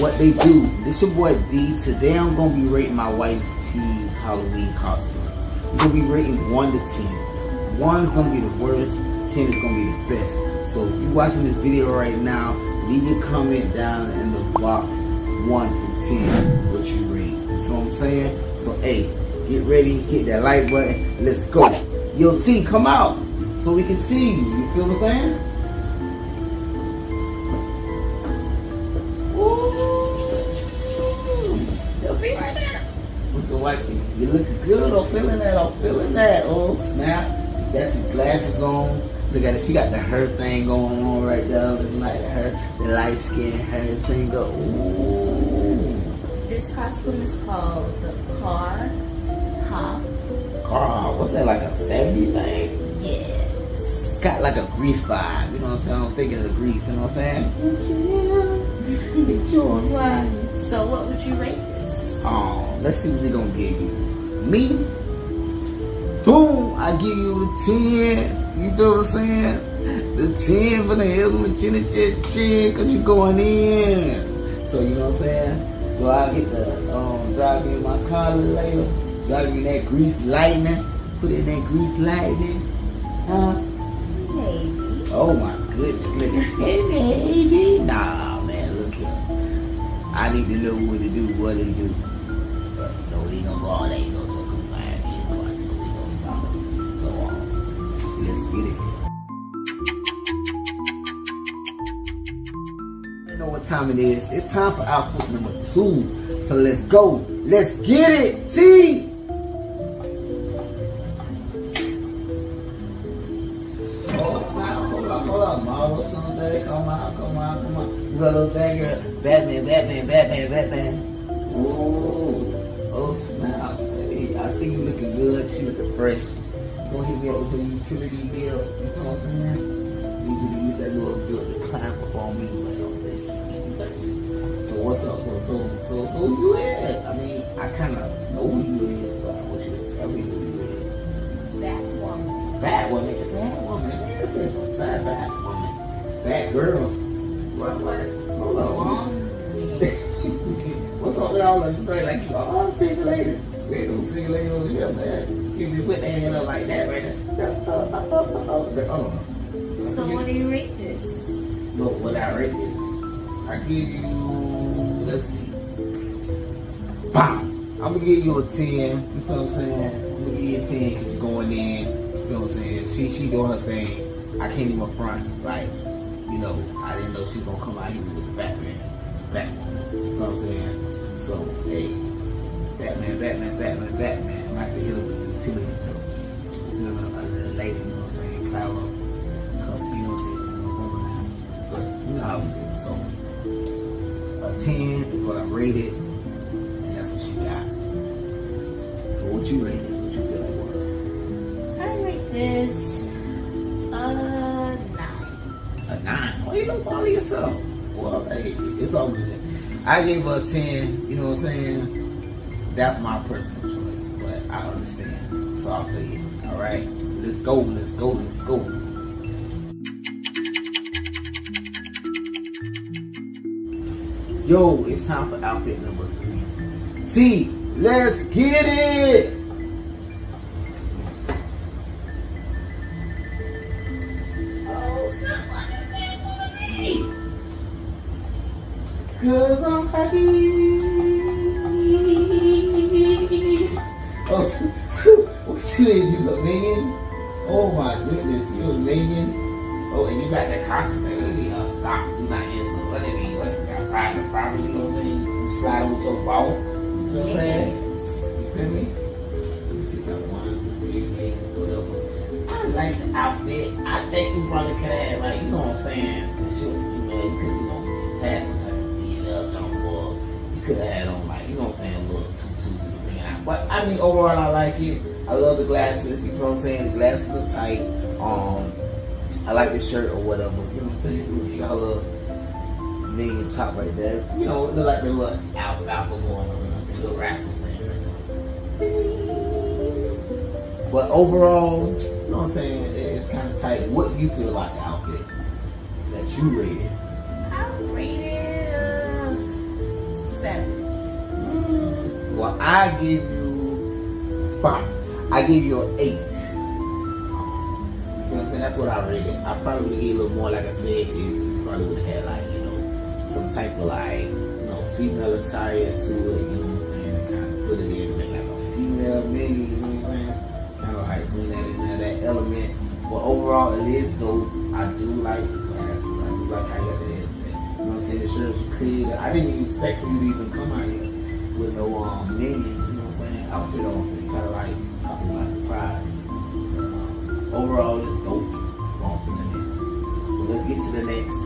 what they do. This your boy D. Today I'm gonna be rating my wife's T's Halloween costume. I'm gonna be rating 1 to 10. 1 is gonna be the worst, 10 is gonna be the best. So if you're watching this video right now, leave your comment down in the box 1 to 10 what you rate. You feel what I'm saying? So hey, get ready, hit that like button, and let's go. Yo T, come out so we can see you. You feel what I'm saying? You looking good. I'm feeling that. I'm feeling that. Oh snap! You got your glasses on. Look at it. She got the her thing going on right there. Looking like her, the light skin hair thing. Go. Ooh. This costume is called the car hop. Car hop. What's that? Like a 70s thing? Yes. Got like a grease vibe. You know what I'm saying? I'm thinking of the grease. You know what I'm saying? So what would you rate this? Oh, let's see what we're gonna give you. Me, boom, I give you the 10. You feel what I'm saying? The 10 for the hills with chin and chin, cause you going in. So you know what I'm saying? So I get the drive in my car later, drive in that grease lightning, put in that grease lightning, huh? Maybe. Oh my goodness, maybe. Nah, man, look here. I need to know what to do, what to do. But no, we ain't gonna go all day. Let's get it. You know what time it is. It's time for outfit number 2. So let's go. Let's get it. T. Oh, snap. Hold up. Mom, what's on the day? Come on. You got a little bagger. Batman. Ooh. Oh, snap. Hey, I see you looking good. She looking fresh. Don't hit me up with your utility bill. You know what I'm saying? You can use that little bill to climb up on me. So what's up? So who you is? I mean, I kind of know who you is, but I want you to tell me who you is. Batwoman. Man, this is some side Batwoman. Batgirl. What? Hold on. What's up with all this? Like you all single lady. They don't single lady over here, man. You put that hand up like that right there. So what do you rate this? Look, what I rate this, I give you, let's see. Bam! I'm gonna give you a 10. You feel what I'm saying? I'm gonna give you a 10 because you're going in. You feel what I'm saying? She doing her thing. I can't even front. Like, you know, I didn't know she was gonna come out here with the Batman. You feel what I'm saying? So, hey, Batman. Like the hit with the utility though. You know, the lady, you know what I'm saying? Cloud up, come build it, you know what I'm saying? But you know how we do. So a 10 is what I rated, and that's what she got. So what you rate this? What you feel like what? I rate this a 9. A 9? Oh, you don't follow yourself. Well, hey, it's all good. I gave her a 10, you know what I'm saying? That's my personal choice, but I understand. So I'll feel you. Alright? Let's go. Yo, it's time for outfit number 3. T, let's get it! Oh, snap, what is that for me? 'Cause I'm happy. What you is? You a minion? Oh my goodness, you a minion? Oh, and you got that costume. Let me stop. You not answer. What it mean? What you got private property? You know what I'm saying? You slide on with your boss. You know what I'm saying? You feel me? You got 1, 2, 3 minions, whatever. I like the outfit. I think you probably could have, like, you know what I'm saying? Since you could, have some type of female jump or you could have had on, like, you know what I'm saying, a little tutu. But I mean, overall, I like it. I love the glasses. You know what I'm saying? The glasses are tight. I like the shirt or whatever. You know what I'm saying? She got a little minion top right there. You know, it look like the little alpha going on. You know what I'm saying? Little rascal thing right there. But overall, you know what I'm saying? It's kind of tight. What do you feel about the outfit that you rated? I rated I give you, I give you an 8. You know what I'm saying? That's what I rated. I probably would give a little more, like I said, if you probably would have had like, you know, some type of like, you know, female attire to it, you know what I'm saying? And kind of put it in to make like a female mini, you know what I'm saying? Kind of like bring that in there, that element. But overall, it is dope. I do like the glasses. I do like how you got the headset. You know what I'm saying? The shirt's creative. I didn't even expect for you to even come out here with no minion, you know what I'm saying? Outfit on, so you kind of like caught me by surprise. Overall, it's dope. So I'm feeling it. So let's get to the next.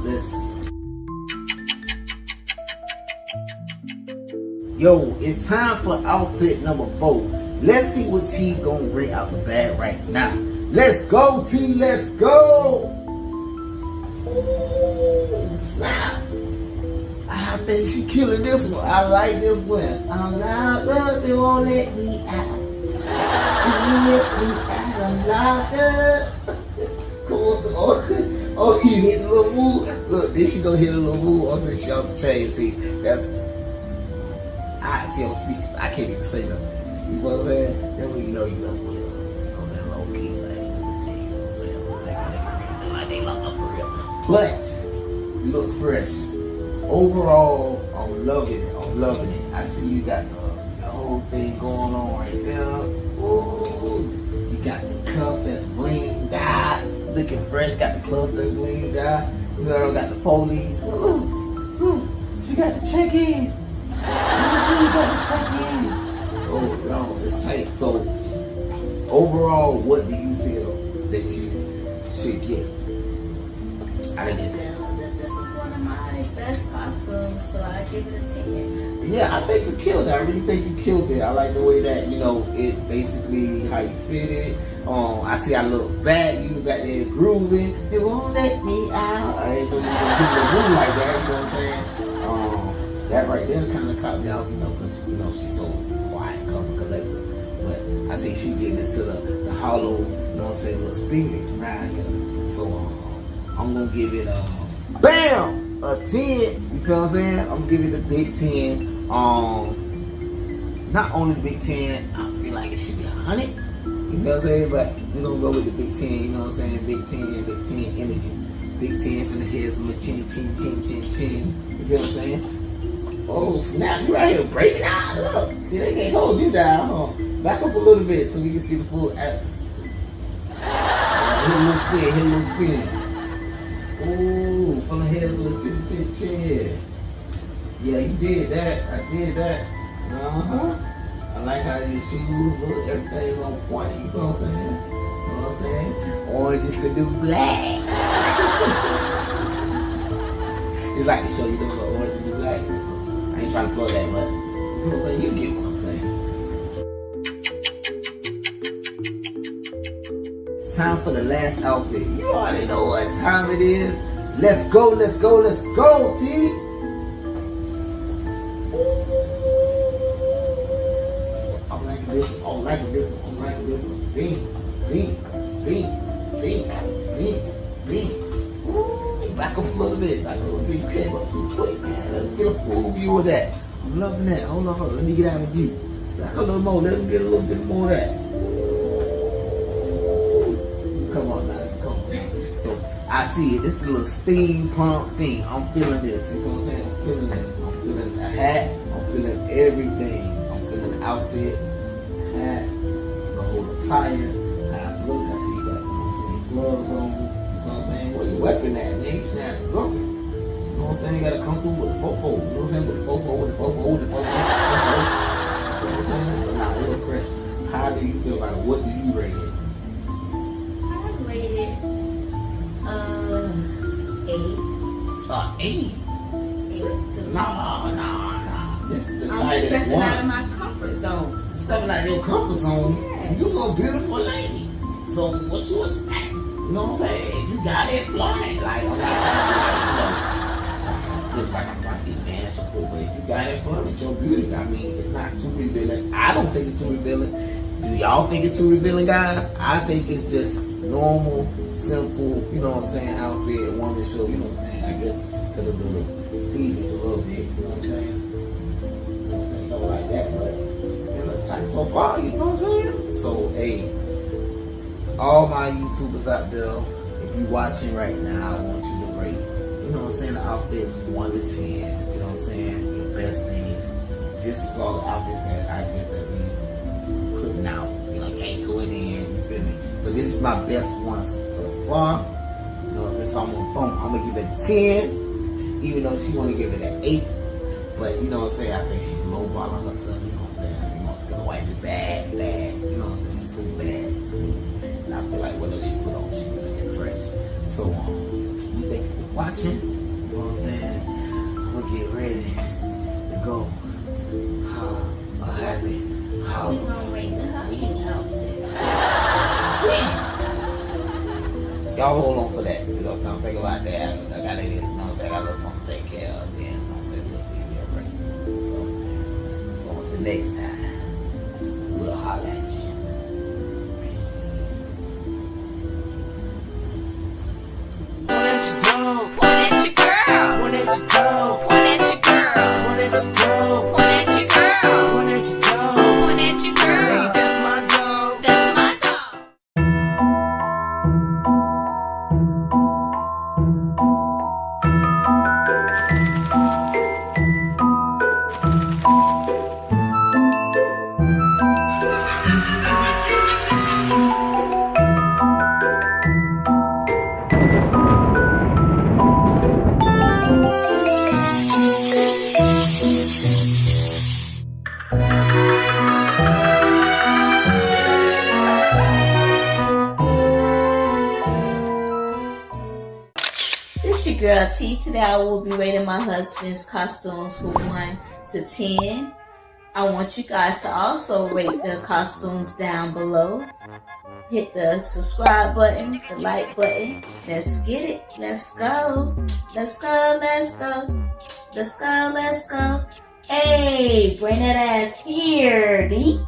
Yo, it's time for outfit number 4. Let's see what T gonna bring out the bag right now. Let's go, T. Let's go. Ooh, snap. I think she killing this one. I like this one. I'm locked up. They won't let me out. You let me out. I'm locked up. Come on. Oh, you hit a little move. Look, then she gonna hit a little move. Oh, since she off the chain. See, that's. I see on speech. I can't even say nothing. You know what I'm saying? Then when you know with her. You know what I'm saying? Low key, like, you know what I'm saying? Like they locked up for real. But, you look fresh. Overall, I'm loving it. I'm loving it. I see you got the whole thing going on right there. Ooh. You got the cuffs that's blinged out. Looking fresh. Got the cuffs that's blinged out. Zero got the police. Look. She got the check-in. You see you got the check-in. Oh no, it's tight. So overall, what do you feel that you should get out of this? This is one of my best costumes, so I give it a 10. Yeah, I think you killed it. I really think you killed it. I like the way that, you know, it basically how you fit it. I see I look back, you was back there grooving. It won't let me out. I ain't gonna move like that, you know what I'm saying? That right there kind of caught me out, you know, because, you know, she's so quiet, calm, and collected. But I see she getting into the hollow, you know what I'm saying, little spirit around here. So I'm going to give it BAM! A 10. You feel what I'm saying? I'm going to give it a big 10. Not only the big 10, I feel like it should be 100. You feel what I'm saying? But we're going to go with the big 10, you know what I'm saying? Big 10 energy. Big 10 from the head, some chin. You feel what I'm saying? Oh snap, you right here breaking out. Look, see they can't hold you down, huh? Back up a little bit so we can see the full action. Hit a little spin. Ooh, from the head to the chin. Yeah, you did that. I did that. I like how these shoes look. Everything's on point. You know what I'm saying? You know what I'm saying? Orange is the new black. It's like to show you the orange is the new black. I ain't trying to blow that, but you know what I'm saying? You get what I'm saying. It's time for the last outfit. You already know what time it is. Let's go, T. I'm liking this one. Beam. Back up a little bit. You came up too quick, man. Let's get a full view of that. I'm loving that. Hold on. Let me get out of view. Back a little more. Let me get a little bit more of that. Come on now. So I see it. It's the little steampunk thing. I'm feeling this. You know what I'm saying? I'm feeling this. I'm feeling the hat. I'm feeling everything. I'm feeling the outfit, hat, the whole attire. Look, I see you got gloves on. Where your weapon at, man? You should have something. You know what I'm saying? You gotta come through with the fofo. You know what I'm saying? With the fofo. You know what I'm saying? But nah, it look fresh. How do you feel about it? What do you rate it? I rate it 8. 8? Nah. This is the I'm stepping out of my comfort zone. Stepping out of your comfort zone? Yes. You a beautiful lady. So what you expect? You know what I'm saying? If you got it, fly. Like, I'm not trying to feel like I'm trying to be man support, but if you got it for it, your beauty, I mean, it's not too revealing. I don't think it's too revealing. Do y'all think it's too revealing, guys? I think it's just normal, simple, you know what I'm saying, outfit, woman show, you know what I'm saying? I guess could have been cleavage a little bit, you know what I'm saying? You know what I'm saying? Don't like that, but tight so far, you know what I'm saying? So, hey, all my YouTubers out there, if you watching right now, I want you to rate, you know what I'm saying, the outfits 1 to 10, you know what I'm saying, your best things. This is all the outfits that I guess that we putting out, you know, can't do it in, you feel me? But this is my best ones thus far, you know what I'm saying, so I'm gonna give it a 10, even though she wanna give it an 8, but you know what I'm saying, I think she's lowballing herself, you know what I'm saying, you know, it's gonna wife it bad, you know what I'm saying, it's so bad to me. And I feel like whatever she put on, she was looking fresh. So, we thank you for watching. You know what I'm saying? I'm gonna get ready to go. A happy Halloween. Y'all hold on for that. You know what I'm saying? Think about that. I gotta get, you know what I'm saying? I got something to take care of. Then we'll see you already. So until next time, we'll holler at you. Point at your girl. Point at your toe. Point at your girl. Point at your toe. Point at your girl. Point at your toe. Point at your girl. Say that's my dog. That's my dog. It's your girl T. Today I will be rating my husband's costumes from 1 to 10. I want you guys to also rate the costumes down below. Hit the subscribe button, the like button. Let's get it. Let's go. Let's go. Let's go. Let's go. Let's go. Hey, bring that ass here, D.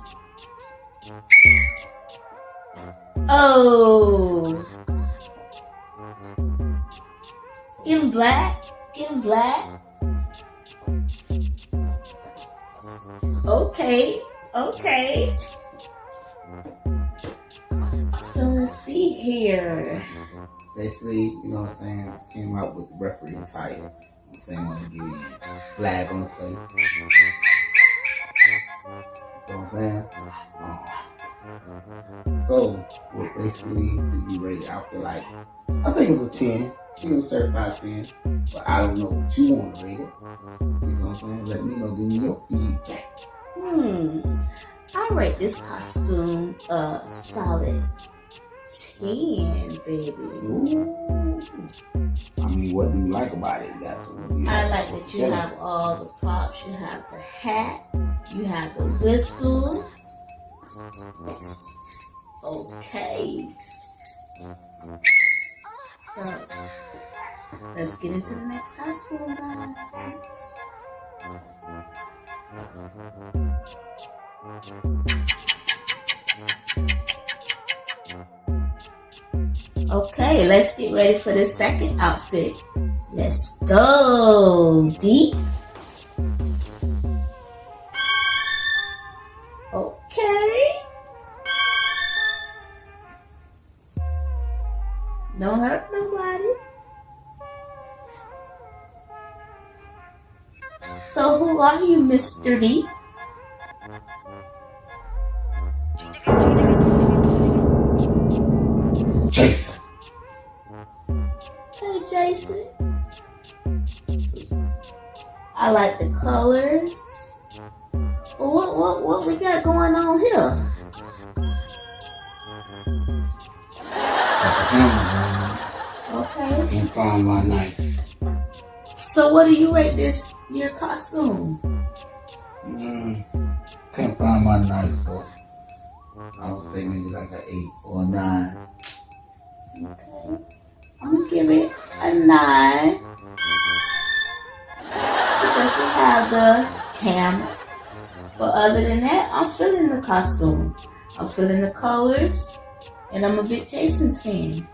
Oh. In black. In black. Okay. Okay. So let's see here. Basically, you know what I'm saying, came out with the referee type. I'm saying, want to give you flag on the plate. You know what I'm saying? So, what basically do you rate it? I feel like, I think it's a 10. She was certified 10. But I don't know what you want to rate it. You know what I'm saying? Let me know, give me your feedback. I rate this costume a solid 10, baby. Ooh. I mean, what do you like about it? You got to, I like that you have all the props. You have the hat. You have the whistle. Okay. So, let's get into the next costume, guys. Okay, let's get ready for the second outfit. Let's go, D. Okay. Don't hurt nobody. So who are you, Mr. D? Jason. Hey, Jason. I like the colors. What we got going on here? Okay. Can't find my knife. So what do you rate your costume? Can't find my knife, so I would say maybe like an 8 or a 9. Okay. I'm gonna give it a 9 because we have the hammer. But other than that, I'm feeling the costume. I'm feeling the colors, and I'm a big Jason's fan.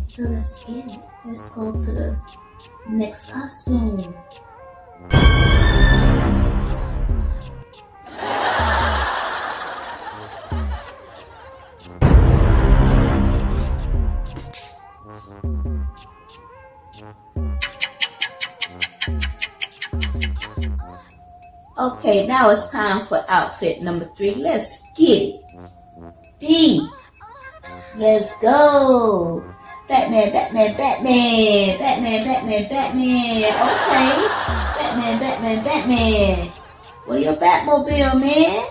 So let's get it. Let's go to the next costume. Okay, now it's time for outfit number 3. Let's get it. D. Let's go. Batman, Batman, Batman. Batman, Batman, Batman. Okay. Batman, Batman, Batman. Where your Batmobile, man?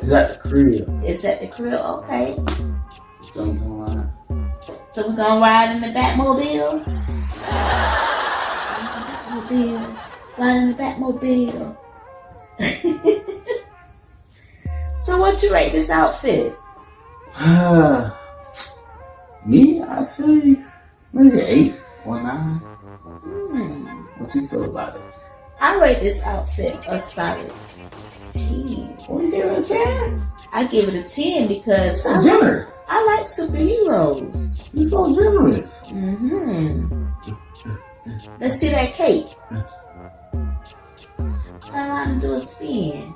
Is that the crib? Is that the crib? Okay. Something like that. So we're gonna ride in the Batmobile? Batmobile. Ride in the Batmobile. So what you rate this outfit? Me, I say maybe 8 or 9. What you feel about it? I rate this outfit a solid 10. What you give it a 10? I give it a 10 because So generous. I like superheroes. You're so generous. Let's see that cape. Turn around and do a spin.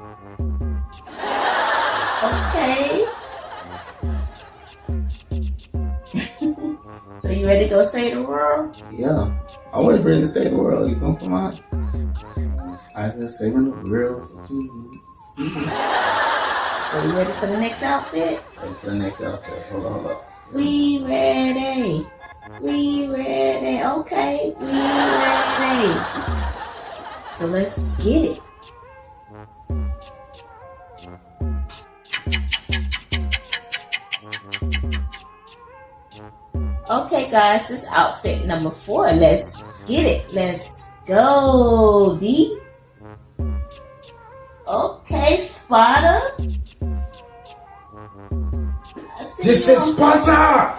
Okay. So you ready to go save the world? Yeah. Always ready to save the world. You know come on. I just saving the world for you. So you ready for the next outfit? Ready for the next outfit. Hold on. We ready. We ready. Okay. We ready. So let's get it. Okay, guys, this is outfit number 4. Let's get it. Let's go, D. Okay, Sparta. This is Sparta!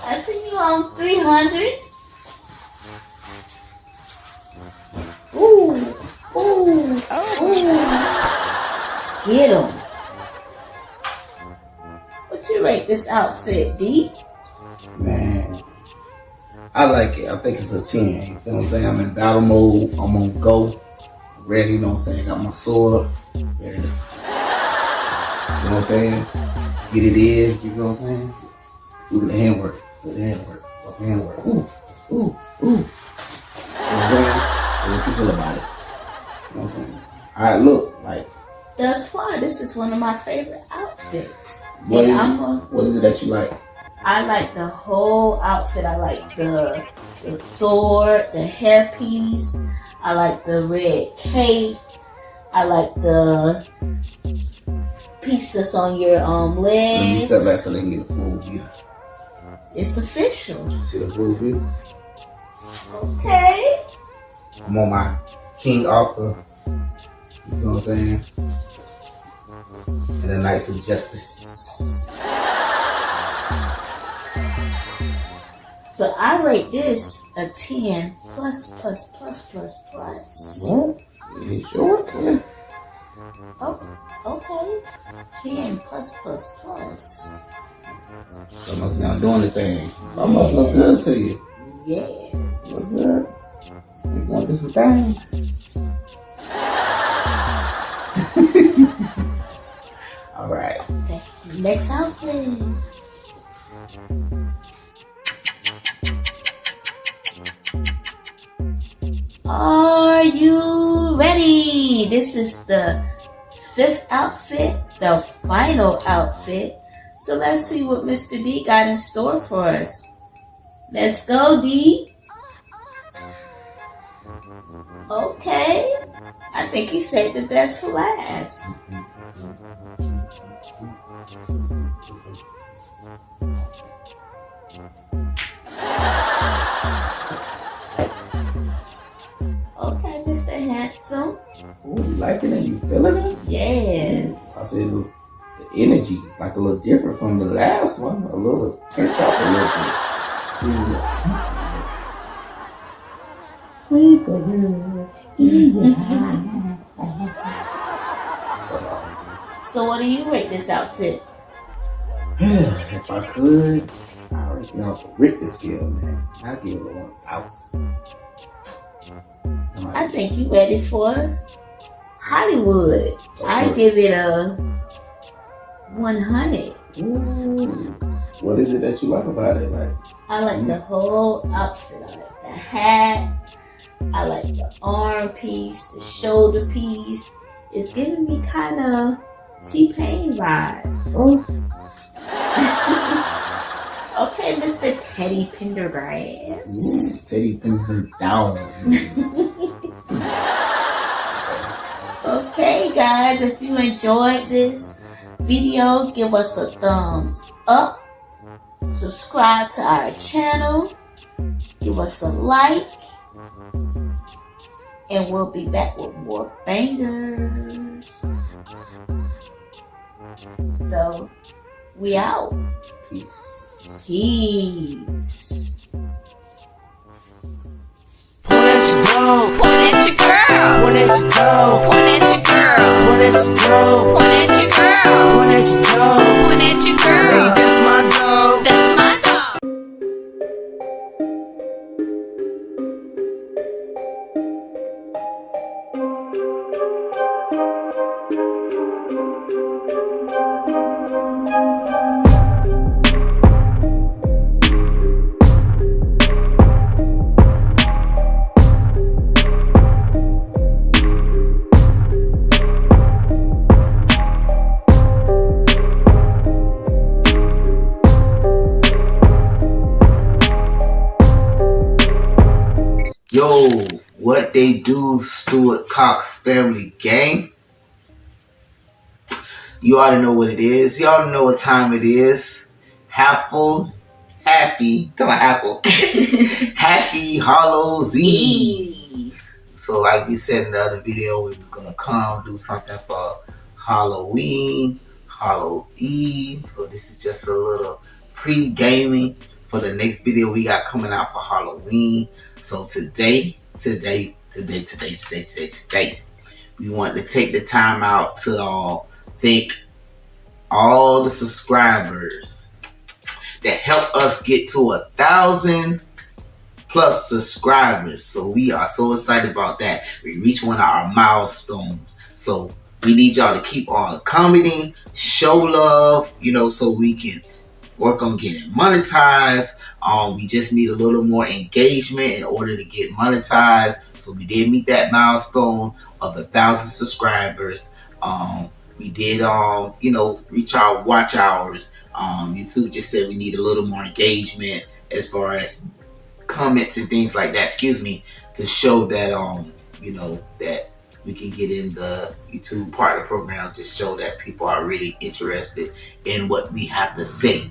I see you on 300. Ooh. Get him. What you rate this outfit, D? Man, I like it. I think it's a 10. You feel what I'm saying? I'm in battle mode. I'm on go. Ready, you know what I'm saying? Got my sword. Ready to, you know what I'm saying? Get it in, you know what I'm saying? Look at the handwork. Look at the handwork. Look at the handwork. Ooh. You know what I'm saying? So what you feel about it? You know what I'm saying? Alright, look, like. Thus far, this is one of my favorite outfits. What is it that you like? I like the whole outfit. I like the sword, the hairpiece. I like the red cape. I like the piece that's on your Let me legs. step back so they can get a full view. It's official. See the full view? Okay. I'm on my King Arthur. You know what I'm saying? And the Knights of Justice. So I rate this a 10 plus. What? You ain't sure? Yeah. Oh, okay. 10 plus. So must be I'm doing the thing. So I must look good to you. Yes. Look good. You want to do some things? Alright. Okay. Next outfit. Are you ready? This is the 5th outfit, the final outfit. So let's see what Mr. D got in store for us. Let's go, D. Okay. I think he saved the best for last. Okay, Mr. Handsome. Ooh, you liking it? You feeling it? Yes. I said, look, the energy is like a little different from the last one. A little turned up a little bit. See, look. So what do you rate this outfit? If I could, I would be off the Richter scale, man. I'd give it a 1,000. I think you ready for Hollywood. I give it a 100. Ooh. What is it that you like about it? Like, I like the whole outfit. I like the hat. I like the arm piece, the shoulder piece. It's giving me kind of T-Pain vibe. oh, Okay, Mr. Teddy Pendergrass. Teddy pinned her down. Okay, guys, if you enjoyed this video, give us a thumbs up. Subscribe to our channel. Give us a like. And we'll be back with more bangers. So, we out. Peace. Peace. Point at your toe. Point at your girl. Point at your toe. Point at your girl. Point at your toe. Point at your girl. Point at your toe. Point at your Say girl. that's my dog. That's my dog. Yo, what they do, Stewart-Cox family gang? You already know what it is. You already know what time it is. Happy Halloween Eve. So like we said in the other video, we was gonna come do something for Halloween Eve. So this is just a little pre-gaming for the next video we got coming out for Halloween. So today, we want to take the time out to thank all the subscribers that helped us get to 1,000 plus subscribers. So we are so excited about that. We reached one of our milestones. So we need y'all to keep on commenting, show love, so we can work on getting monetized. We just need a little more engagement in order to get monetized. So we did meet that milestone of 1,000 subscribers. We did, reach our watch hours. YouTube just said we need a little more engagement as far as comments and things like that. To show that, that we can get in the YouTube part of the program to show that people are really interested in what we have to say.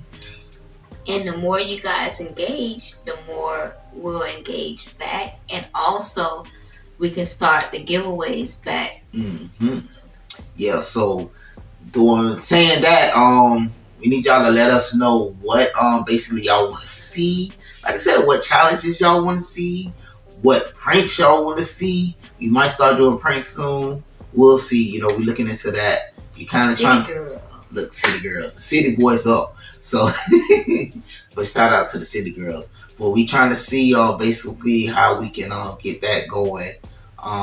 And the more you guys engage, the more we'll engage back. And also, we can start the giveaways back. Mm-hmm. Yeah, so saying that, we need y'all to let us know what basically y'all want to see. Like I said, what challenges y'all want to see, what pranks y'all want to see. We might start doing pranks soon. We'll see. We're looking into that. You kind of trying to look, city girls, the city boys up. So, but shout out to the city girls. But we trying to see basically how we can get that going.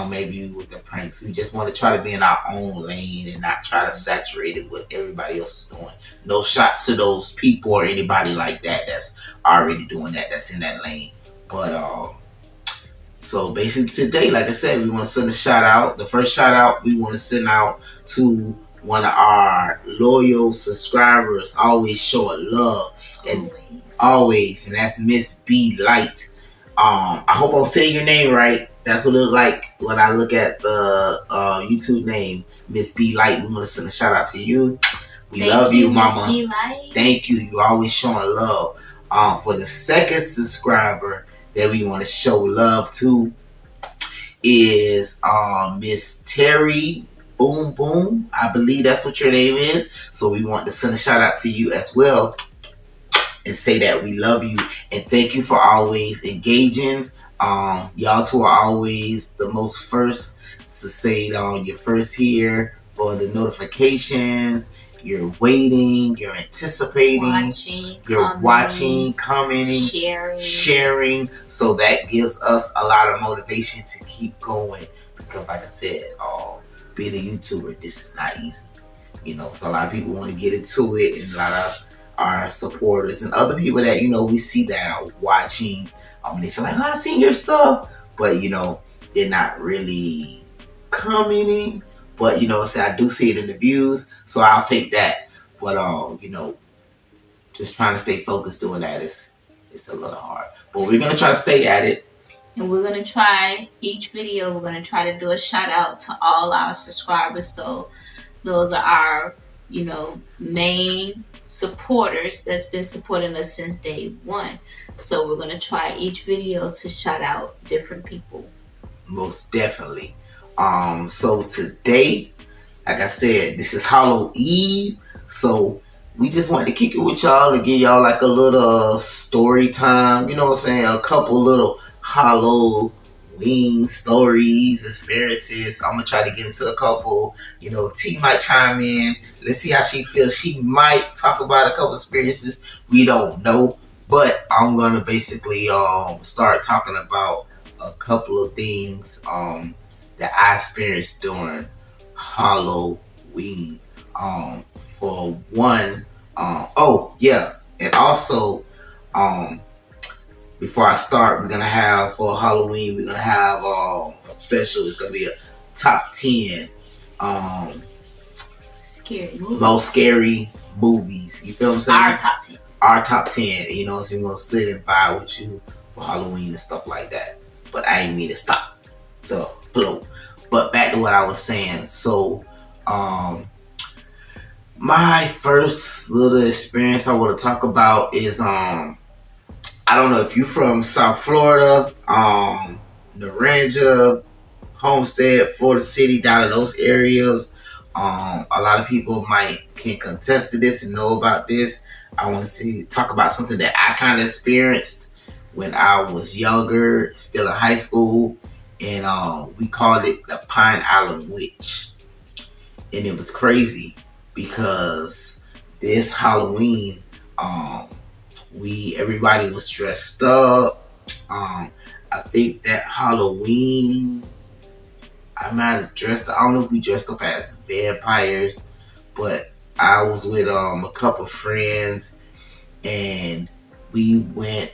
Maybe with the pranks, we just want to try to be in our own lane and not try to saturate it with everybody else doing. No shots to those people or anybody like that that's already doing that, that's in that lane. But so basically today, like I said, we want to send a shout out. The first shout out we want to send out to one of our loyal subscribers, always showing love and always, and that's Miss B Light. I hope I'm saying your name right. That's what it look like when I look at the YouTube name, Miss B Light. We want to send a shout out to you. We love you, Mama. Thank you. You always showing love. For the second subscriber that we want to show love to is Miss Terry Boom Boom. I believe that's what your name is. So we want to send a shout out to you as well and say that we love you and thank you for always engaging. Y'all two are always the most first to say you're first here for the notifications. You're waiting, you're anticipating, watching, commenting, sharing. So that gives us a lot of motivation to keep going. Because like I said, being a YouTuber, this is not easy. So a lot of people want to get into it, and a lot of our supporters and other people that we see that are watching. They say like, "Oh, I seen your stuff," but they're not really commenting. But say I do see it in the views, so I'll take that. But just trying to stay focused doing that is it's a little hard. But we're gonna try to stay at it. And we're going to try, each video, we're going to try to do a shout out to all our subscribers. So those are our, main supporters that's been supporting us since day one. So we're going to try each video to shout out different people. Most definitely. So today, like I said, this is Halloween. So we just wanted to kick it with y'all and give y'all like a little story time. You know what I'm saying? A couple little Halloween stories, experiences. I'm gonna try to get into a couple. T might chime in. Let's see how she feels. She might talk about a couple experiences. We don't know, but I'm gonna basically start talking about a couple of things that I experienced during Halloween. For one, and also before I start, we're gonna have for Halloween, we're gonna have a special. It's gonna be a top 10 scary movies. Most scary movies. You feel what I'm saying? Our top 10. Our top 10. So we're gonna sit and vibe with you for Halloween and stuff like that. But I didn't mean to stop the flow. But back to what I was saying. So my first little experience I want to talk about is I don't know if you're from South Florida, Naranja, Homestead, Florida City, down in those areas. A lot of people can contest to this and know about this. I want to talk about something that I kind of experienced when I was younger, still in high school, and we called it the Pine Island Witch. And it was crazy because this Halloween, everybody was dressed up. I think that Halloween, I might have dressed. I don't know if we dressed up as vampires, but I was with a couple friends, and we went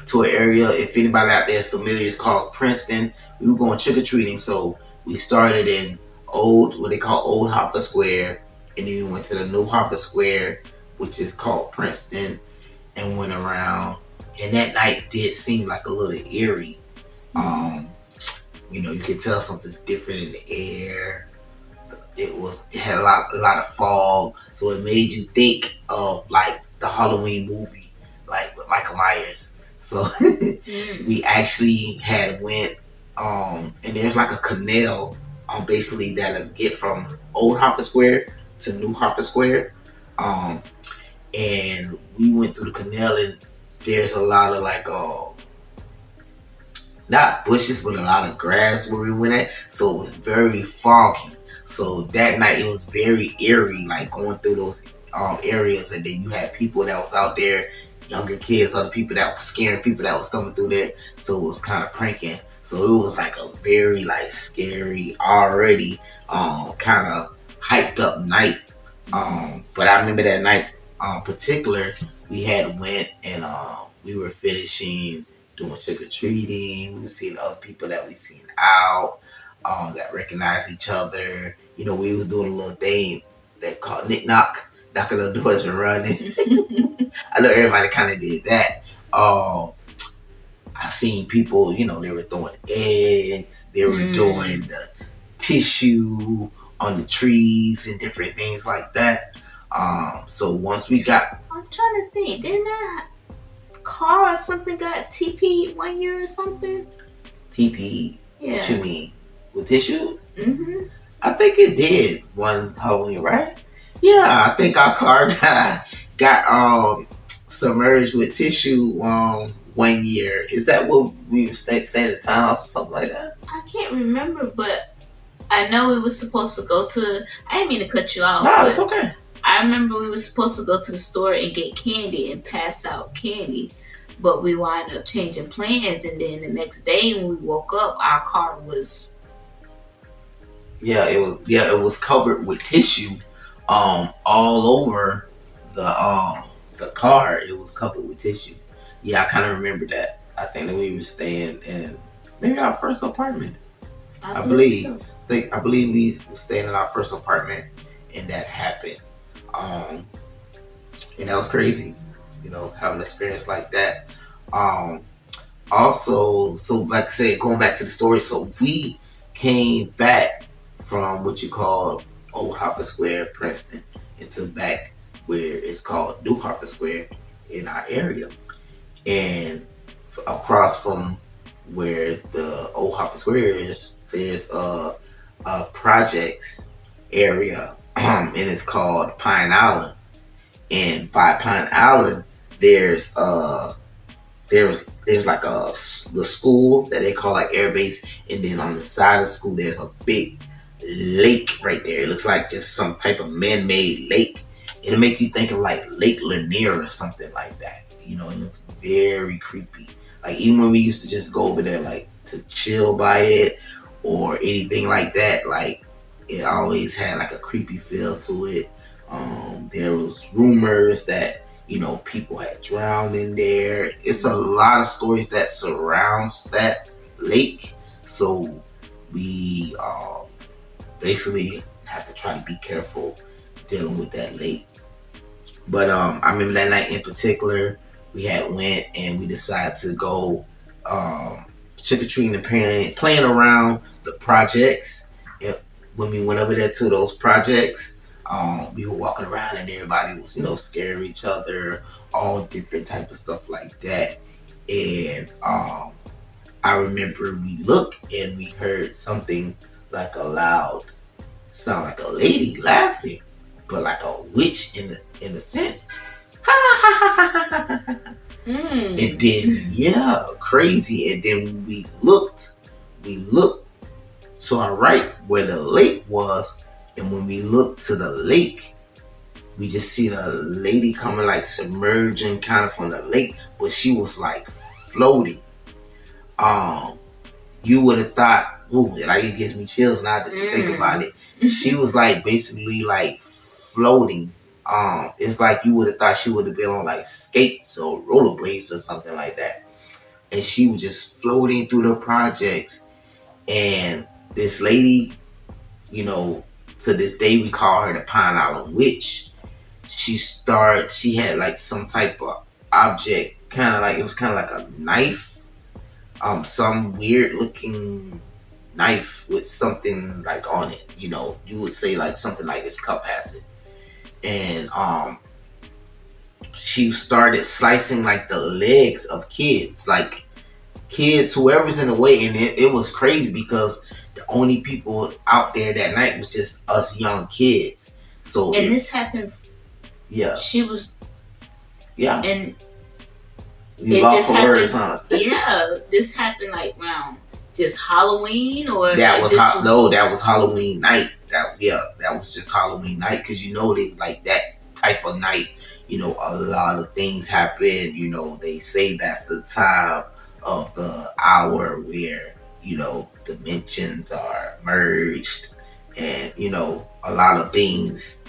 to an area. If anybody out there is familiar, it's called Princeton. We were going trick or treating, so we started in what they call Old Hartford Square, and then we went to the New Hartford Square, which is called Princeton, and went around. And that night did seem like a little eerie. You could tell something's different in the air. It had a lot of fog, so it made you think of like the Halloween movie, like with Michael Myers. So we actually went, and there's like a canal, basically that'll get from Old Hartford Square to New Hartford Square. And we went through the canal, and there's a lot of like not bushes, but a lot of grass where we went at, so it was very foggy. So that night it was very eerie, like going through those areas, and then you had people that was out there, younger kids, other people that was scaring people that was coming through there, so it was kind of pranking. So it was like a very like scary, already kind of hyped up night. But I remember that night particular, we had went and we were finishing doing trick-or-treating. We were seeing other people that we seen out that recognized each other. We was doing a little thing that called knick-knock, knocking on doors and running. I know everybody kind of did that. I seen people, they were throwing eggs, they were doing the tissue on the trees and different things like that. So once we got... I'm trying to think, didn't that car or something got TP'd one year or something? TP'd? Yeah. What you mean? With tissue? Mm-hmm. I think it did one Halloween, right? Yeah, I think our car got submerged with tissue 1 year. Is that what we were saying at the time or something like that? I can't remember, but I know we were supposed to go to... I didn't mean to cut you off. No, it's okay. I remember we were supposed to go to the store and get candy and pass out candy, but we wound up changing plans, and then the next day when we woke up, our car was... It was covered with tissue all over the card, it was coupled with tissue. Yeah, I kind of remember that. I think that we were staying in maybe our first apartment. I believe. So. I believe we were staying in our first apartment, and that happened. And that was crazy. You know, having an experience like that. Also, so like I said, going back to the story, so we came back from what you call Old Harvard Square, Princeton, into back where it's called New Harvard Square in our area. And across from where the Old Harvard Square is, there's a projects area, and it's called Pine Island. And by Pine Island, there's like the school that they call like air base, and then on the side of the school there's a big lake right there. It looks like just some type of man-made lake. It'll make you think of like Lake Lanier or something like that. You know, it looks very creepy. Like even when we used to just go over there like to chill by it or anything like that, like it always had like a creepy feel to it. There was rumors that, you know, people had drowned in there. It's a lot of stories that surrounds that lake. So we basically have to try to be careful dealing with that lake. But I remember that night in particular, we had went and we decided to go trick-or-treating and playing around the projects. And when we went over there to those projects, we were walking around and everybody was, you know, scaring each other, all different type of stuff like that. And I remember we looked and we heard something like a loud sound, like a lady laughing, but like a witch in the sense. And then crazy. And then we looked to our right where the lake was. And when we looked to the lake, we just see the lady coming like submerging kind of from the lake, but she was like floating. You would have thought, ooh, like it gives me chills now just to think about it. She was like basically like floating. It's like you would have thought she would have been on like skates or rollerblades or something like that. And she was just floating through the projects. And this lady, you know, to this day we call her the Pine Island Witch. She had like some type of object, it was kind of like a knife, some weird looking knife with something like on it. You know, you would say like something like this cup has it. And she started slicing like the legs of kids, whoever's in the way. And it was crazy because the only people out there that night was just us young kids. So this happened. Yeah. She was. Yeah. And you lost for words, huh? Yeah, this happened like around just Halloween, or that like that was Halloween night. That was just Halloween night, because you know they like that type of night. You know, a lot of things happen. You know, they say that's the time of the hour where, you know, dimensions are merged, and you know, a lot of things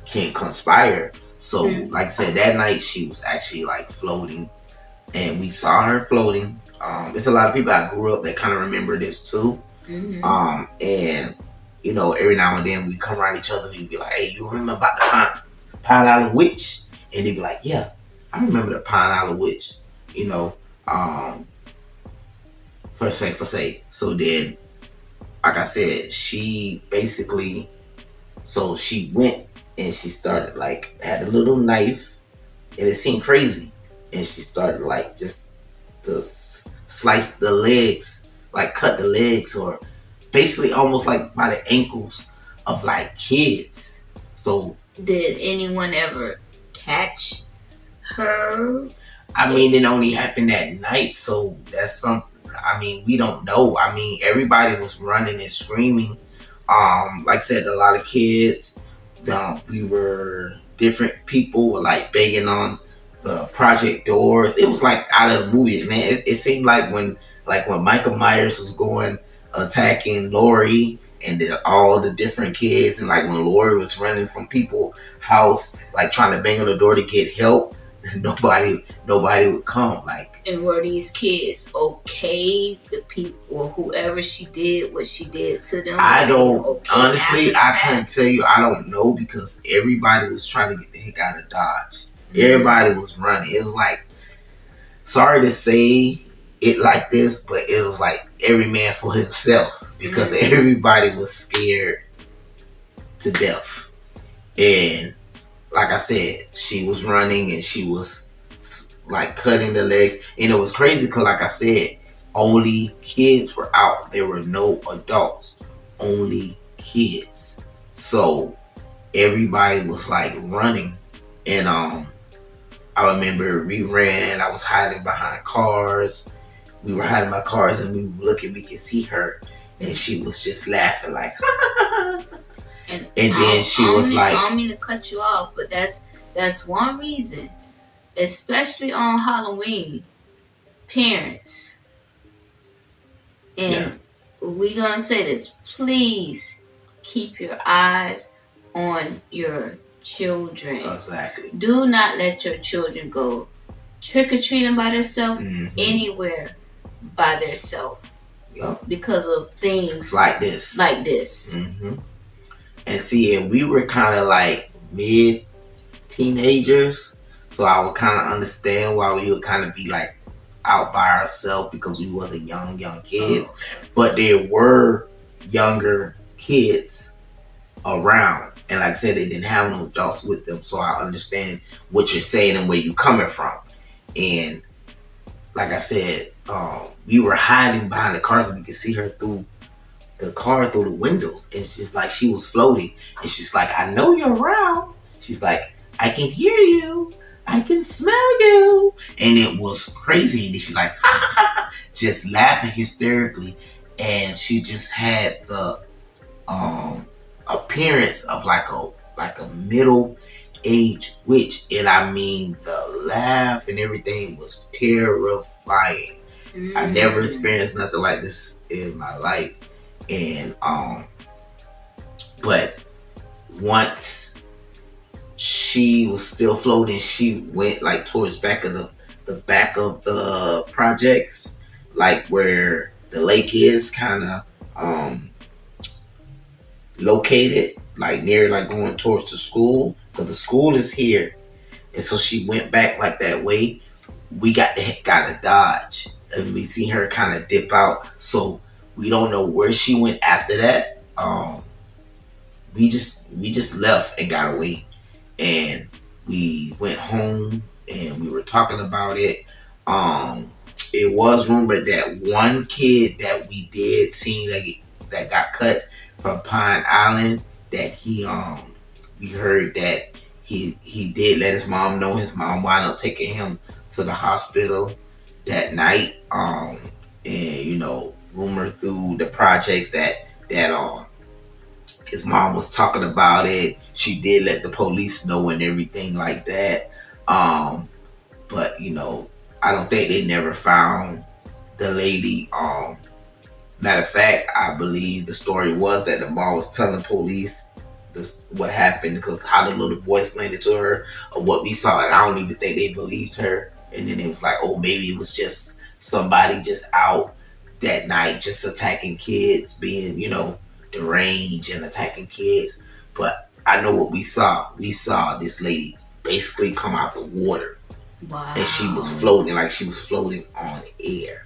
can conspire. So like I said, that night she was actually like floating, and we saw her floating. There's a lot of people I grew up that kind of remember this too. And you know, every now and then we come around each other, we'd be like, hey, you remember about the Pine Island Witch? And they'd be like, yeah, I remember the Pine Island Witch. You know, for say. So then, like I said, she basically, so she went and she started like, had a little knife, and it seemed crazy. And she started like just to slice the legs, like cut the legs, or basically almost like by the ankles of like kids. So did anyone ever catch her? I mean, it only happened that night, so that's something. I mean, we don't know. I mean, everybody was running and screaming. Like I said, a lot of kids. We were different people were like banging on the project doors. It was like out of the movie, man. It seemed like when Michael Myers was going attacking Laurie, and then all the different kids, and like when Lori was running from people's house, like trying to bang on the door to get help, nobody would come. Like, and were these kids okay? The people, whoever she did what she did to them. I don't okay honestly. after I that? can't tell you. I don't know because everybody was trying to get the heck out of Dodge. Everybody was running. It was like, sorry to say it like this, but it was like every man for himself because everybody was scared to death. And like I said, she was running and she was like cutting the legs. And it was crazy because, like I said, only kids were out. There were no adults, only kids. So everybody was like running. And I remember we ran. I was hiding behind cars. We were hiding my cars, and we were looking. We could see her, and she was just laughing like, and then she was like, I don't mean to cut you off, but that's one reason, especially on Halloween, parents. And we're gonna say this: please keep your eyes on your children. Exactly. Do not let your children go trick-or-treating by themselves anywhere by themselves because of things like this. And see, and we were kind of like mid-teenagers, so I would kind of understand why we would kind of be like out by ourselves because we wasn't young kids. But there were younger kids around. And like I said, they didn't have no adults with them, so I understand what you're saying and where you're coming from. And like I said, we were hiding behind the cars and we could see her through the car, through the windows. And she's like, she was floating. And she's like, I know you're around. She's like, I can hear you. I can smell you. And it was crazy. And she's like, ha, ha, ha, just laughing hysterically. And she just had the appearance of like a middle-aged witch, and I mean the laugh and everything was terrifying. I never experienced nothing like this in my life. And but once she was still floating, she went like towards the back of the projects, like where the lake is kind of located, like near like going towards the school, because the school is here. And so she went back like that way. We got the heck out of Dodge, and we see her kind of dip out. So we don't know where she went after that. We just left and got away, and we went home and we were talking about it. It was rumored that one kid that we did see that got cut from Pine Island, that we heard that he did let his mom know. His mom wound up taking him to the hospital that night. And rumor through the projects that his mom was talking about it. She did let the police know and everything like that. But I don't think they never found the lady. Matter of fact, I believe the story was that the mom was telling police what happened, because how the little boy explained it to her, or what we saw, and I don't even think they believed her. And then it was like, oh, maybe it was just somebody just out that night just attacking kids, being deranged and attacking kids. But I know what we saw. We saw this lady basically come out the water. Wow. And she was floating on air.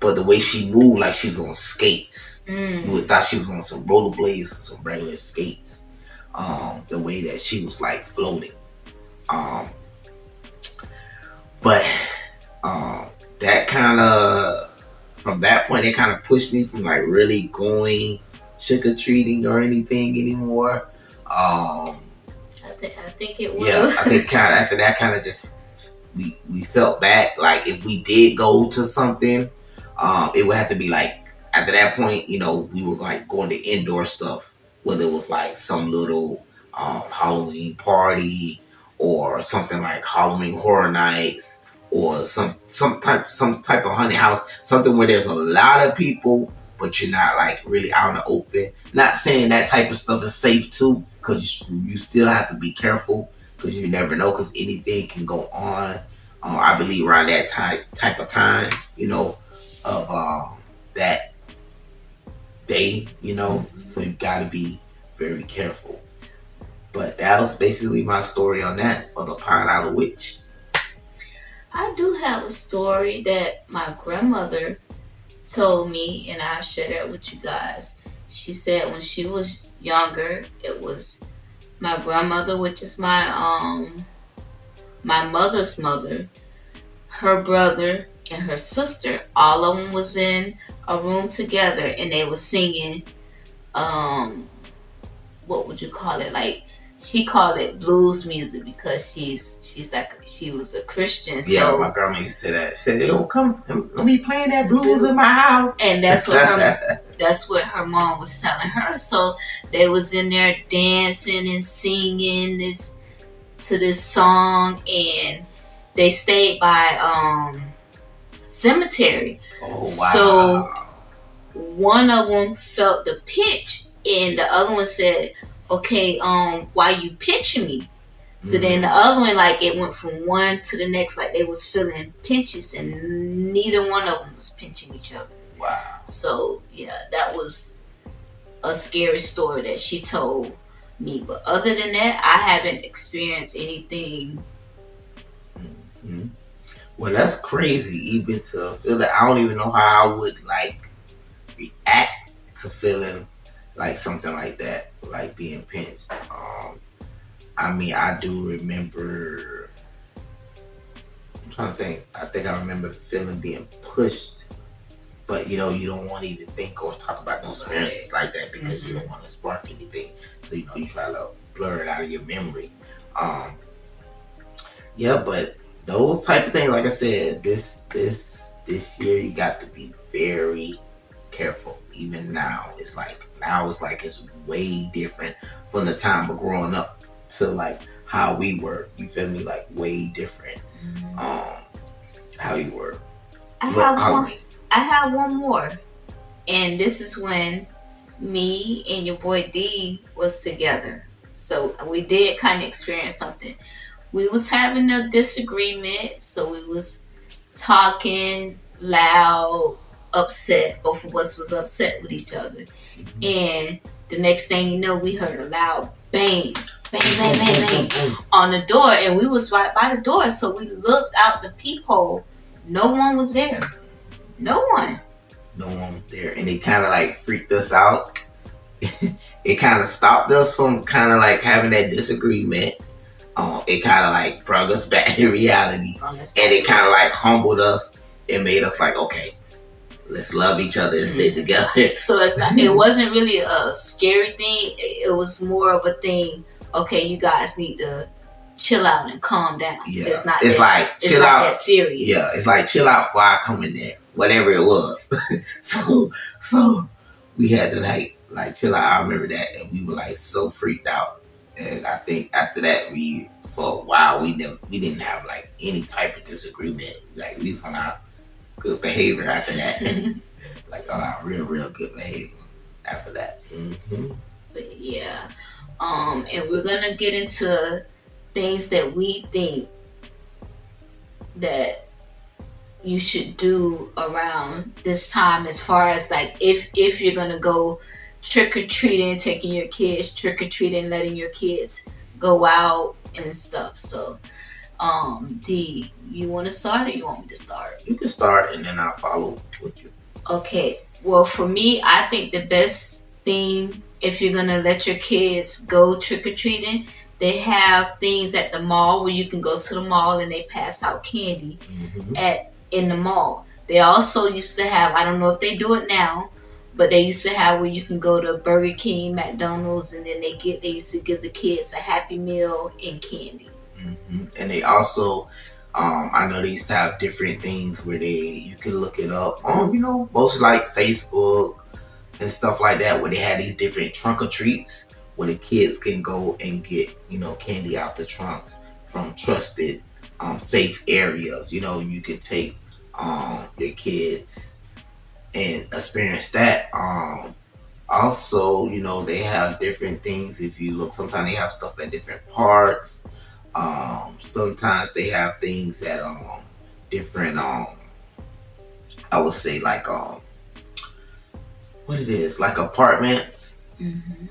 But the way she moved, like she was on skates. You would thought she was on some rollerblades, some regular skates. The way that she was like floating. But that kind of, from that point, it kind of pushed me from like really going trick-or-treating or anything anymore. I think it will. Yeah, I think kind of after that, kind of just we felt back. Like if we did go to something, it would have to be like after that point, we were like going to indoor stuff, whether it was like some little Halloween party or something like Halloween Horror Nights, or some type of haunted house, something where there's a lot of people but you're not like really out in the open. Not saying that type of stuff is safe too, because you still have to be careful, because you never know, because anything can go on. I believe around that type of time, of that day, so you got to be very careful. But that was basically my story on that, of the Pine Island Witch. I do have a story that my grandmother told me, and I'll share that with you guys. She said when she was younger, it was my grandmother, which is my mother's mother, her brother, and her sister. All of them was in a room together, and they was singing. What would you call it? Like, she called it blues music because she was a Christian. Yeah, so, my grandma used to say that. She said, "Don't be playing that blues in my house." And that's what her mom was telling her. So they was in there dancing and singing to this song, and they stayed by cemetery. Oh wow! So one of them felt the pinch, and the other one said, "Okay, why you pinching me?" So then the other one, like, it went from one to the next, like they was feeling pinches, and neither one of them was pinching each other. Wow. So yeah, that was a scary story that she told me. But other than that, I haven't experienced anything. Mm-hmm. Well, that's crazy. Even to feel that, I don't even know how I would like react to feeling like something like that, like being pinched. I mean, I do remember. I'm trying to think. I think I remember feeling being pushed, but you don't want to even think or talk about those experiences like that, because you don't want to spark anything. So you try to blur it out of your memory. Yeah, but those type of things, like I said, this year you got to be very careful. Even now, it's like it's way different from the time of growing up to like how we were. You feel me? Like way different. How you were. I have one more, and this is when me and your boy D was together. So we did kind of experience something. We was having a disagreement, so we was talking loud, upset. Both of us was upset with each other. And the next thing you know, we heard a loud bang, bang, bang, bang, bang on the door, and we was right by the door. So we looked out the peephole. No one was there. No one there, and it kind of like freaked us out. It kind of stopped us from kind of like having that disagreement. It kind of like brought us back to reality, and it kind of like humbled us and made us like, okay, let's love each other and stay together. So it wasn't really a scary thing. It was more of a thing. Okay, you guys need to chill out and calm down. Yeah, it's not chill out. That serious. Yeah, it's like chill out before I come in there, whatever it was. so we had to like chill out. I remember that, and we were like so freaked out. And I think after that, for a while, we didn't have like any type of disagreement. Like we was on our good behavior after that. Like on our real good behavior after that. Mm-hmm. But yeah, and we're gonna get into things that we think that you should do around this time, as far as like if you're gonna go trick-or-treating, taking your kids trick-or-treating, letting your kids go out and stuff. So D, you want to start or you want me to start? You can start and then I'll follow with you. Okay, well, for me, I think the best thing, if you're gonna let your kids go trick-or-treating, they have things at the mall where you can go to the mall and they pass out candy in the mall. They also used to have, I don't know if they do it now, but they used to have where you can go to Burger King, McDonald's, and then they used to give the kids a Happy Meal and candy. And they also, I know they used to have different things where you can look it up on, mostly like Facebook and stuff like that, where they had these different trunk or treats where the kids can go and get, candy out the trunks from trusted, safe areas. You can take your kids and experience that. Also, they have different things. If you look, sometimes they have stuff at different parks. Sometimes they have things at different I would say like what it is, like apartments,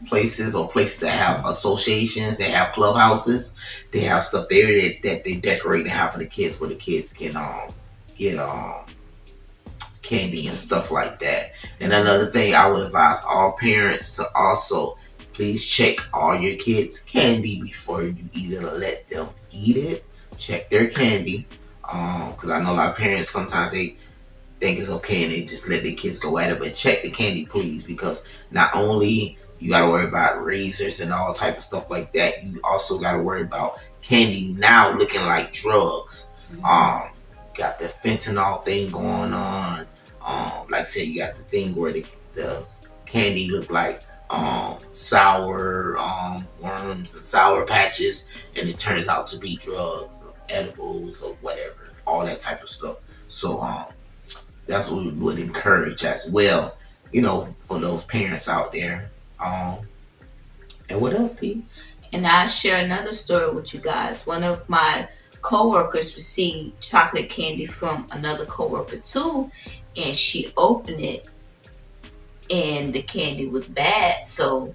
places, or places that have associations, they have clubhouses, they have stuff there that they decorate and have for the kids, where the kids can get candy and stuff like that. And another thing, I would advise all parents to also please check all your kids' candy before you even let them eat it. Check their candy, because I know a lot of parents sometimes they think it's okay and they just let their kids go at it. But check the candy, please, because not only you got to worry about razors and all type of stuff like that, you also got to worry about candy now looking like drugs. Got the fentanyl thing going on. Like I said, you got the thing where the candy look like sour worms and sour patches, and it turns out to be drugs or edibles or whatever, all that type of stuff. So that's what we would encourage as well, for those parents out there. And what else, T? And I'll share another story with you guys. One of my co-workers received chocolate candy from another co-worker too, and she opened it and the candy was bad. So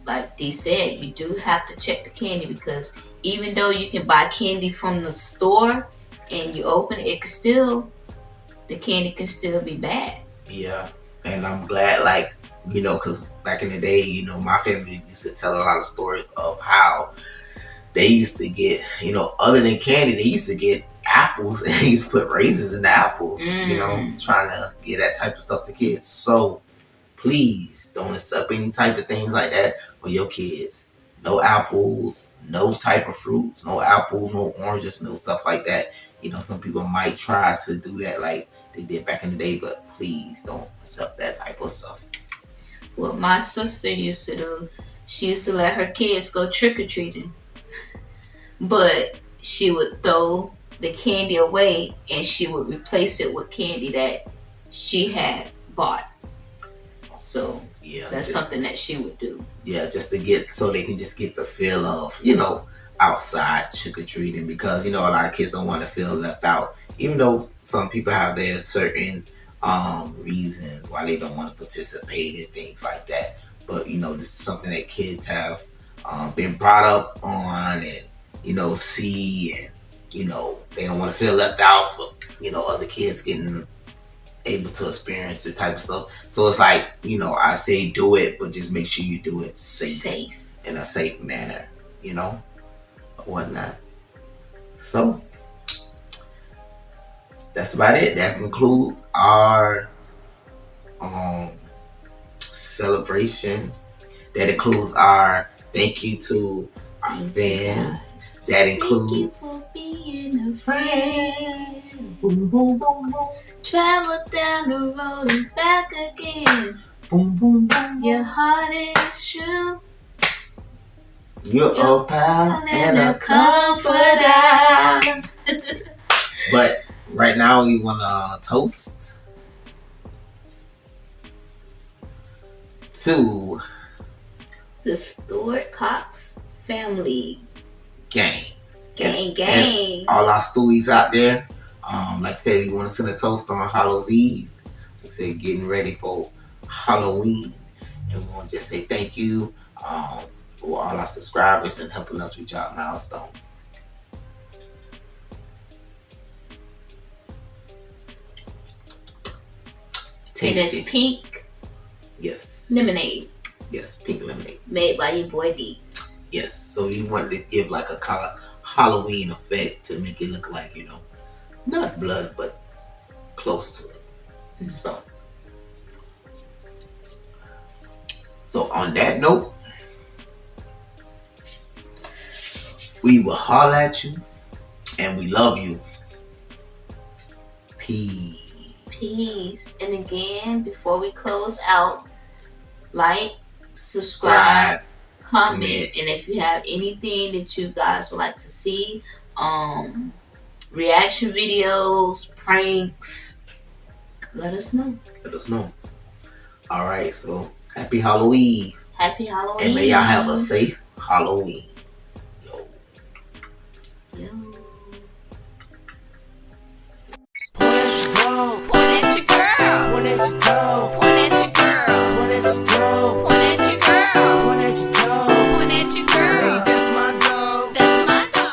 like Dee said, you do have to check the candy, because even though you can buy candy from the store and you open it, the candy can still be bad. Yeah, and I'm glad, like, because back in the day, my family used to tell a lot of stories of how they used to get, other than candy, they used to get apples, and they used to put raisins in the apples, trying to get that type of stuff to kids. So please don't accept any type of things like that for your kids. No apples, no type of fruits, no apples, no oranges, no stuff like that. Some people might try to do that like they did back in the day, but please don't accept that type of stuff. What my sister used to do, she used to let her kids go trick-or-treating, but she would throw the candy away and she would replace it with candy that she had bought. So that's something that she would do. Yeah, just to get, so they can just get the feel of, outside trick-or-treating, because, a lot of kids don't want to feel left out, even though some people have their certain reasons why they don't want to participate in things like that. But, this is something that kids have been brought up on and, see, and, they don't want to feel left out for, other kids getting able to experience this type of stuff. So it's like, I say do it, but just make sure you do it safe. In a safe manner, or whatnot. So that's about it. That concludes our celebration. That includes our thank you to our fans. That includes thank you for being a friend. Boom, boom, boom, boom. Travel down the road and back again. Boom, boom, boom. Your heart is true. You're a pal and a comforter. But right now we want to toast to the Stewart-Cox family. Gang. And all our Stewies out there. Like I said, we want to send a toast on Hallows Eve. Like I said, getting ready for Halloween. And we want to just say thank you for all our subscribers and helping us reach our milestone. It is pink. Yes. Lemonade. Yes, pink lemonade. Made by your boy D. Yes, so you wanted to give like a Halloween effect to make it look like, not blood, but close to it. Mm-hmm. So on that note, we will holler at you, and we love you. Peace. And again, before we close out, like, subscribe, comment, and if you have anything that you guys would like to see, reaction videos, pranks, let us know. Let us know. All right, so happy Halloween. Happy Halloween. And may y'all have a safe Halloween. Yo. Yo. Point at your dog. Point at your girl. Point at your dog. Point at your girl. Point at your dog. Point at your girl. Point at your dog. Point at your Say girl. that's my dog. That's my dog.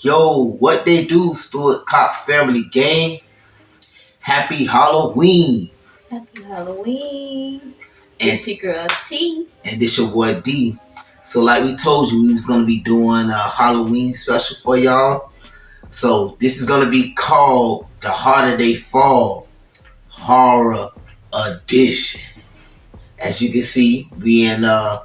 Yo, what they do, Stewart-Cox family gang? Happy Halloween. Happy Halloween. And, It's your girl T. and this your boy D. So like we told you, we was going to be doing a Halloween special for y'all. So this is going to be called the Harder They Fall Horror Edition. As you can see, we in our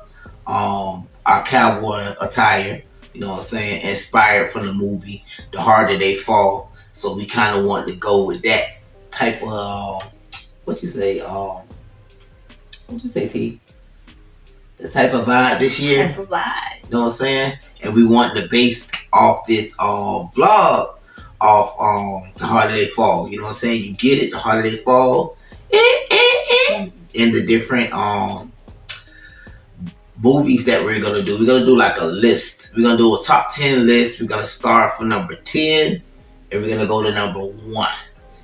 cowboy attire. You know what I'm saying? Inspired from the movie The Harder They Fall. So we kind of want to go with that type of what you say? What you say, T? The type of vibe this year. Type of vibe. You know what I'm saying? And we want to base off this vlog off The Harder They Fall. You know what I'm saying? You get it? The Harder They Fall. In the different movies that we're gonna do. We're gonna do like a list. We're gonna do a top 10 list. We're gonna start from number 10 and we're gonna go to number 1. You know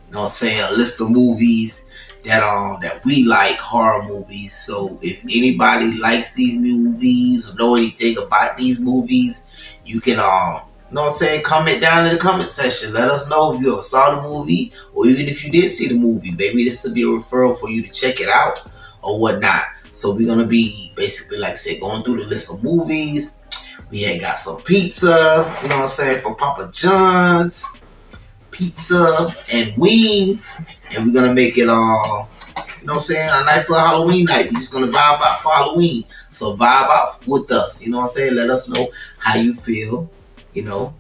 what I'm saying? A list of movies that we like, horror movies. So if anybody likes these movies or know anything about these movies, you can you know what I'm saying, comment down in the comment section. Let us know if you saw the movie or even if you did see the movie. Maybe this will be a referral for you to check it out or whatnot. So we're gonna be basically, like I said, going through the list of movies. We had got some pizza, you know what I'm saying, from Papa John's. Pizza and wings. And we're gonna make it you know what I'm saying, a nice little Halloween night. We're just gonna vibe out for Halloween. So vibe out with us, you know what I'm saying? Let us know how you feel, you know,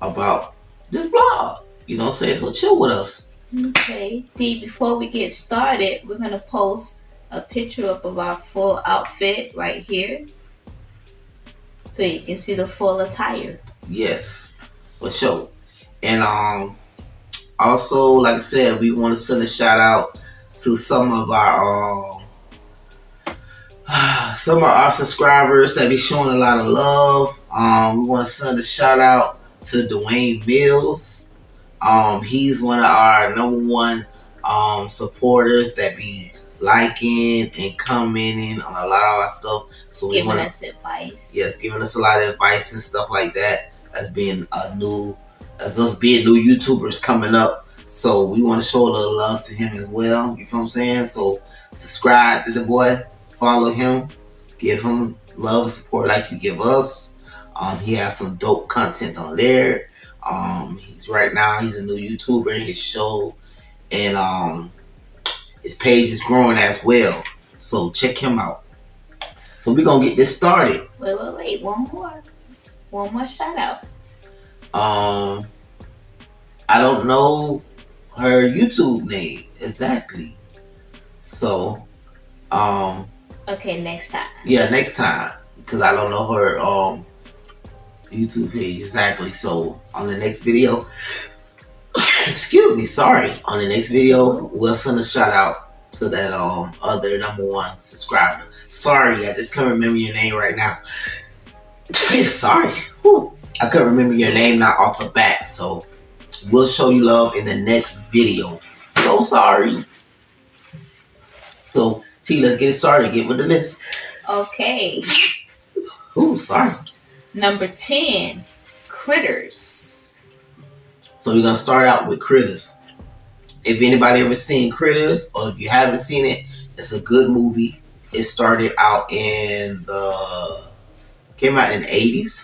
about this vlog. You know what I'm saying? So chill with us. Okay. D, before we get started, we're going to post a picture up of our full outfit right here. So you can see the full attire. Yes, for sure. And also, like I said, we want to send a shout out to some of our subscribers that be showing a lot of love. We want to send a shout out to Dwayne Mills. He's one of our number one supporters that be liking and commenting on a lot of our stuff. So we Giving us advice. Yes, giving us a lot of advice and stuff like that. As us being new YouTubers coming up. So we want to show a little love to him as well. You feel what I'm saying? So subscribe to the boy, follow him, give him love and support like you give us. He has some dope content on there. He's a new YouTuber. His show and his page is growing as well. So check him out. So we're gonna get this started. Wait. One more shout out. I don't know her YouTube name exactly. So Okay, next time. Yeah, next time. Because I don't know her YouTube page exactly. So on the next video, excuse me, sorry. On the next video, we'll send a shout out to that other number one subscriber. Sorry, I just can't remember your name right now. Sorry. Whew. I couldn't remember your name now off the bat. So we'll show you love in the next video. So sorry. So T, let's get started. Get with the list. Okay. Ooh, sorry. Number 10, Critters. So we're gonna start out with Critters. If anybody ever seen Critters, or if you haven't seen it, it's a good movie. It started out came out in the 80s.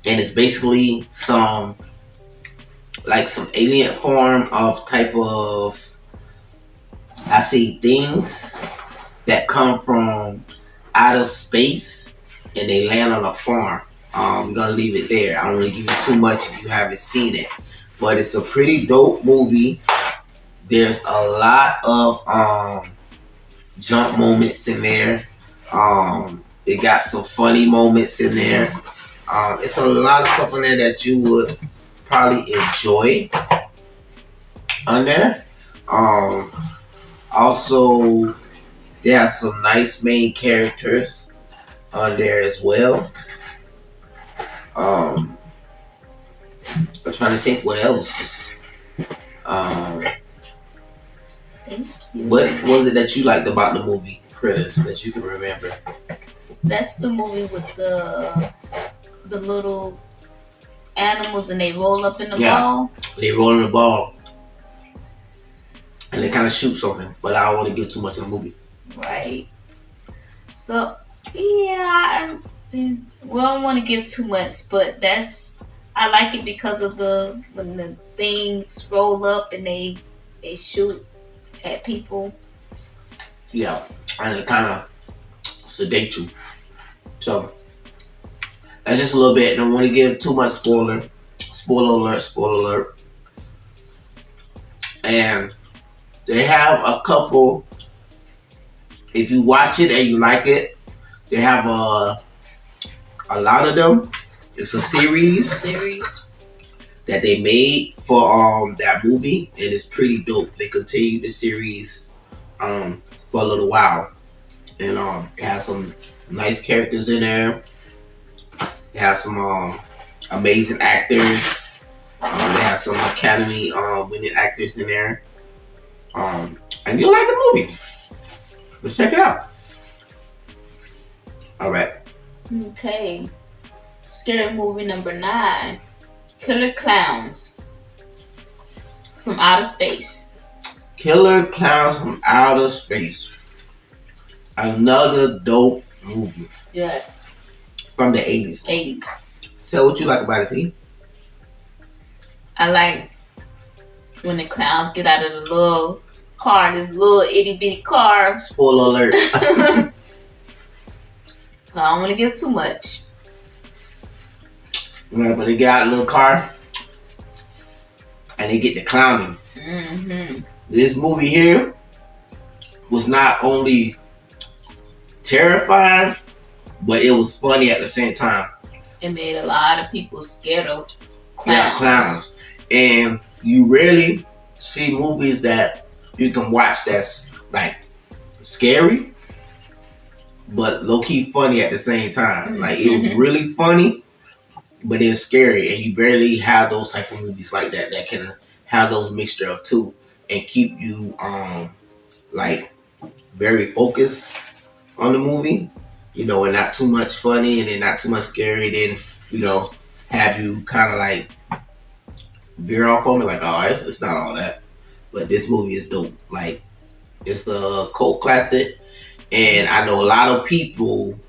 and it's basically some alien form of type of, I see things that come from outer space and they land on a farm. I'm gonna leave it there. I don't want to give you too much if you haven't seen it, but it's a pretty dope movie. There's a lot of jump moments in there. It got some funny moments in there. It's a lot of stuff in there that you would probably enjoy on there. Also, they have some nice main characters on there as well. I'm trying to think what else. Thank you. What was it that you liked about the movie Critters that you can remember? That's the movie with the little animals and they roll up in the ball. They rolling the ball and they kind of shoot something, but I don't want to give too much of the movie. Right. So yeah, we don't want to give too much, but I like it because of when the things roll up and they shoot at people. Yeah, and it kind of sedate you. So that's just a little bit. Don't want to give too much spoiler. Spoiler alert. And they have a couple. If you watch it and you like it, they have a lot of them. It's a series that they made for that movie, and it's pretty dope. They continue the series for a little while, and it has some nice characters in there. It has some amazing actors. They have some Academy winning actors in there, and you'll like the movie. Let's check it out. All right. Okay. Scary movie number 9. Killer Clowns from Outer Space. Killer Clowns from Outer Space. Another dope movie. Yes. From the 80s. 80s. Tell what you like about it, see? I like when the clowns get out of the little car, this little itty bitty car. Spoiler alert. I don't want to give too much. Yeah, but they get out of the little car and they get the clowning. Mm-hmm. This movie here was not only terrifying, but it was funny at the same time. It made a lot of people scared of clowns. Yeah, clowns. And you rarely see movies that you can watch that's like scary, but low-key funny at the same time. Like, it was really funny, but then scary, and you barely have those type of movies like that can have those mixture of two and keep you like very focused on the movie, you know, and not too much funny and then not too much scary, then, you know, have you kind of like veer off on it, like, oh, it's not all that. But this movie is dope. Like, it's a cult classic, and I know a lot of people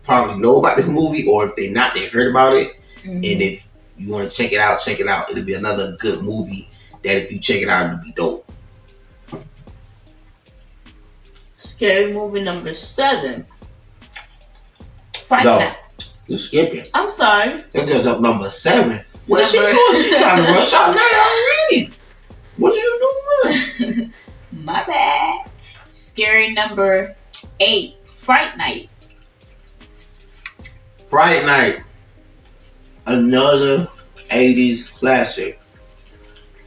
probably know about this movie, or if they not, they heard about it. Mm-hmm. And if you want to check it out, it'll be another good movie that if you check it out, it'll be dope. Scary movie number 7. Fright Night. You skipping. I'm sorry. That girl's up number 7. Where's she going? She trying to rush out night already. What are you doing? My bad. Scary number 8. Fright Night. Fright Night. Another 80s classic.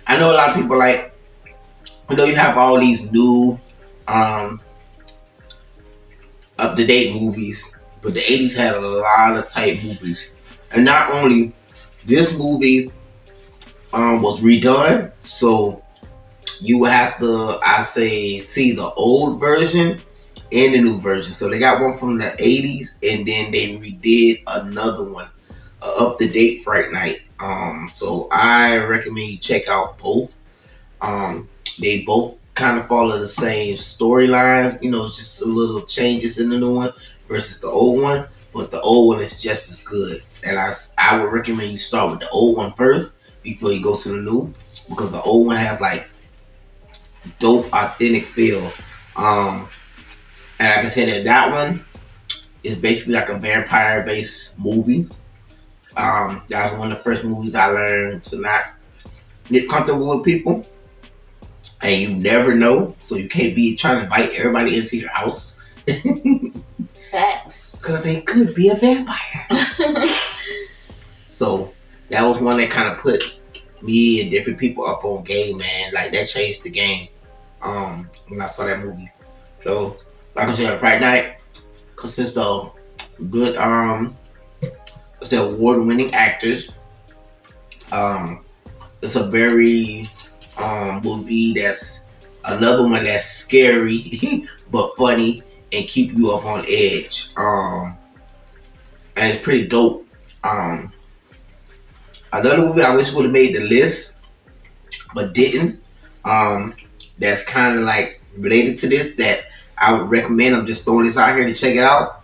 I know a lot of people like, you know, you have all these new up-to-date movies, but the 80s had a lot of type movies. And not only this movie was redone, so you would have to, I say, see the old version and the new version. So they got one from the 80s, and then they redid another one, up-to-date Fright Night. So I recommend you check out both. They both kind of follow the same storyline, you know, just a little changes in the new one versus the old one. but the old one is just as good. And I would recommend you start with the old one first before you go to the new, because the old one has like dope, authentic feel. And like I said, that one is basically like a vampire-based movie. That was one of the first movies I learned to not get comfortable with people, and you never know, so you can't be trying to invite everybody into your house. Facts. Because they could be a vampire. So that was one that kind of put me and different people up on game, man. Like that changed the game. When I saw that movie. So like I said, Friday Night consists of good it's the award-winning actors. It's a very movie that's another one that's scary but funny and keep you up on edge. And it's pretty dope. Another movie I wish would have made the list but didn't. That's kind of like related to this that I would recommend. I'm just throwing this out here to check it out.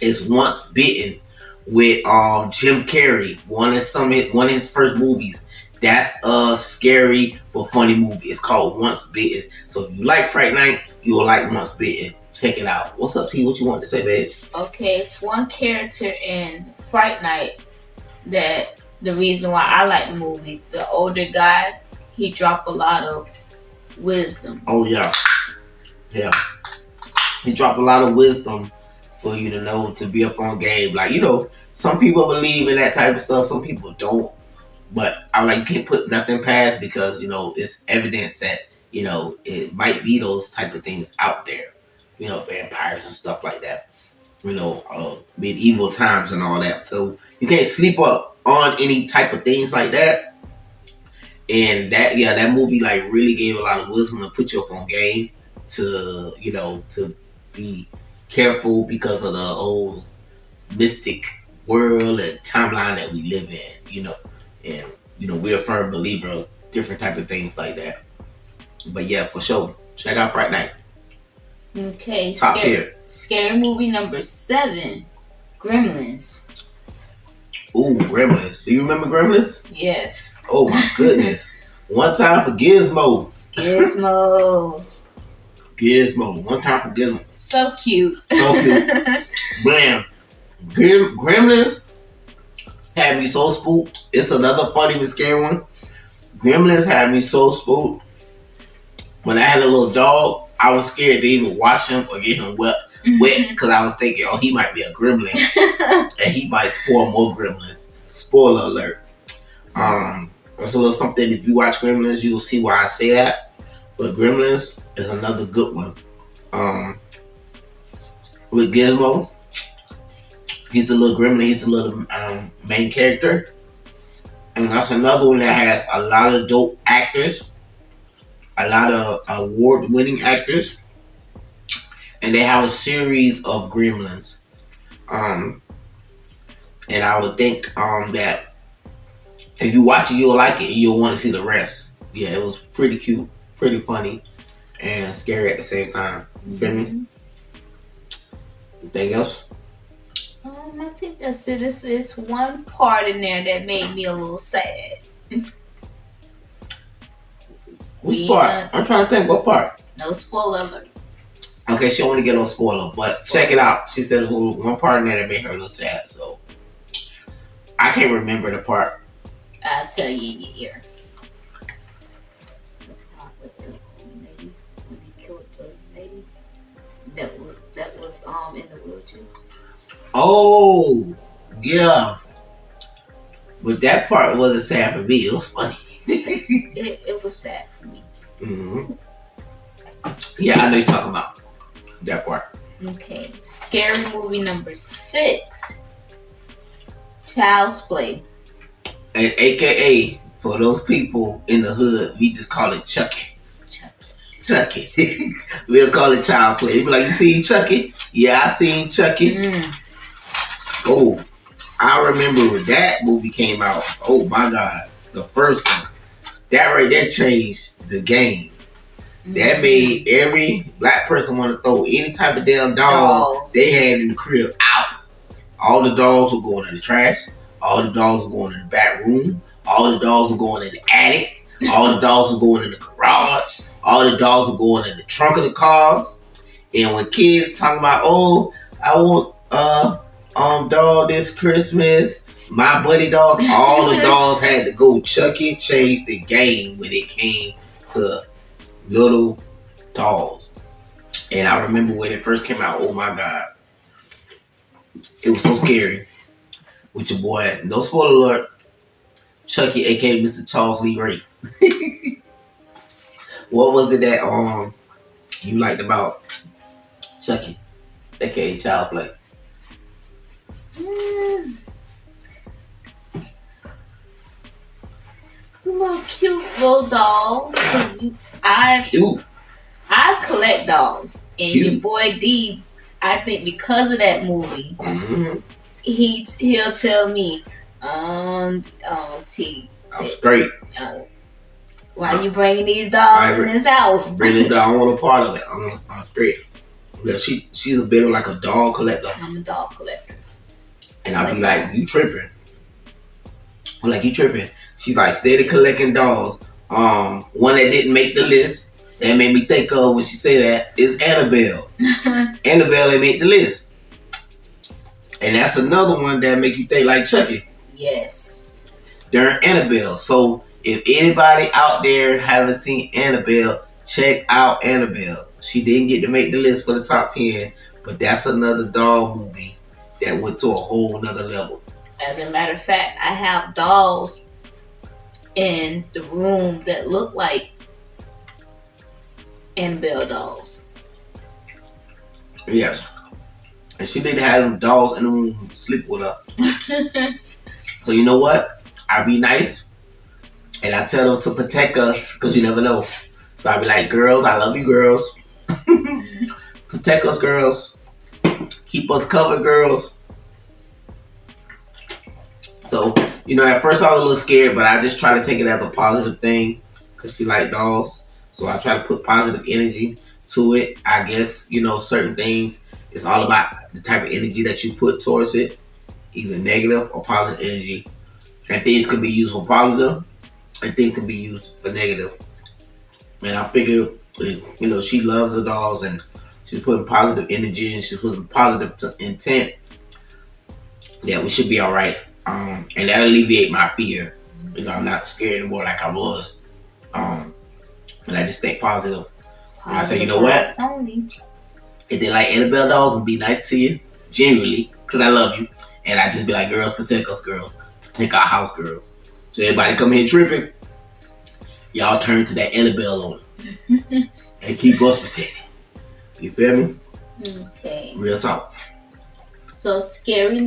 It's Once Bitten with Jim Carrey. One of his first movies. That's a scary but funny movie. It's called Once Bitten. So if you like Fright Night, you will like Once Bitten. Check it out. What's up, T? What you want to say, babes? Okay, it's one character in Fright Night that the reason why I like the movie. The older guy, he dropped a lot of wisdom. Oh yeah. Yeah. He dropped a lot of wisdom for you to know, to be up on game. Like, you know, some people believe in that type of stuff, some people don't. But I'm like, you can't put nothing past, because, you know, it's evidence that, you know, it might be those type of things out there. You know, vampires and stuff like that. You know, medieval times and all that. So you can't sleep up on any type of things like that. And that movie like really gave a lot of wisdom to put you up on game to, you know, to be careful because of the old mystic world and timeline that we live in, you know. And, you know, we're a firm believer of different type of things like that. But yeah, for sure. Check out Fright Night. Okay. Top tier. Scary movie number 7, Gremlins. Ooh, Gremlins. Do you remember Gremlins? Yes. Oh my goodness. One time for Gizmo. Gizmo. One time for Gizmo. So cute. So cute. Bam. Gremlins had me so spooked. It's another funny but scary one. Gremlins had me so spooked. When I had a little dog, I was scared to even wash him or get him wet because I was thinking, oh, he might be a gremlin and he might spoil more gremlins. Spoiler alert. That's a little something. If you watch Gremlins, you'll see why I say that. But Gremlins is another good one. With Gizmo, he's a little gremlin. He's a little main character. And that's another one that has a lot of dope actors. A lot of award-winning actors. And they have a series of Gremlins. And I would think that if you watch it, you'll like it and you'll want to see the rest. Yeah, it was pretty cute, pretty funny, and scary at the same time. You feel me? Anything else? I think that's it. It's one part in there that made me a little sad. Which part? I'm trying to think. What part? No spoiler alert. Okay, she don't want to get no spoiler, but check it out. She said one part in there that made her a little sad, so I can't remember the part. I'll tell you in your ear. That was in the wheelchair. Oh, yeah. But that part wasn't sad for me. It was funny. it was sad for me. Mm-hmm. Yeah, I know you're talking about that part. Okay. Scary movie number 6. Child's Play. And AKA, for those people in the hood, we just call it Chucky. Chucky. We'll call it Child Play. They be like, you seen Chucky? Yeah, I seen Chucky. Oh, I remember when that movie came out. Oh my God. The first one. That right there changed the game. That made every black person want to throw any type of damn dog they had in the crib out. All the dogs were going in the trash. All the dogs were going in the back room. All the dogs were going in the attic. All the dogs were going in the garage. All the dogs were going in the trunk of the cars. And when kids talking about, oh, I want dog this Christmas, my buddy dogs, all the dogs had to go. Chucky changed the game when it came to little dolls. And I remember when it first came out, oh my God. It was so scary. With your boy, no spoiler alert, Chucky, aka Mr. Charles Lee Ray. What was it that you liked about Chucky, aka Child Play? It's a little cute little doll. Cute. I collect dolls, and Cute. your boy D, I think because of that movie, he'll tell me, T, I'm straight. why you bringing these dolls in this house? Bring it down. I want a part of it. I'm straight. Yeah, she's a bit of like a doll collector. I'm a doll collector. And I'll be like, you tripping. I'm like, you tripping. She's like, steady collecting dolls. One that didn't make the list, that made me think of when she said that, is Annabelle. Annabelle ain't made the list. And that's another one that make you think like Chucky. Yes. They're Annabelle. So if anybody out there haven't seen Annabelle, check out Annabelle. She didn't get to make the list for the top 10, but that's another doll movie that went to a whole nother level. As a matter of fact, I have dolls in the room that look like Annabelle dolls. Yes. And she did have them dolls in the room sleep with her. So you know what? I be nice. And I tell them to protect us because you never know. So I be like, girls, I love you girls. Protect us girls. Keep us covered girls. So, you know, at first I was a little scared, but I just try to take it as a positive thing because she like dolls. So I try to put positive energy to it. I guess, you know, certain things, it's all about the type of energy that you put towards it, either negative or positive energy. And things can be used for positive and things can be used for negative. And I figure, you know, she loves the dolls and she's putting positive energy and she's putting positive intent. Yeah, we should be all right. And that alleviate my fear. You know, I'm not scared anymore like I was. And I just think positive. And I say, you know what? If they like Annabelle dolls and be nice to you, genuinely, because I love you. And I just be like, girls, protect us, girls. Protect our house, girls. So everybody come here tripping, y'all turn to that Annabelle on them. And keep us protected. You feel me? Okay. Real talk. So scary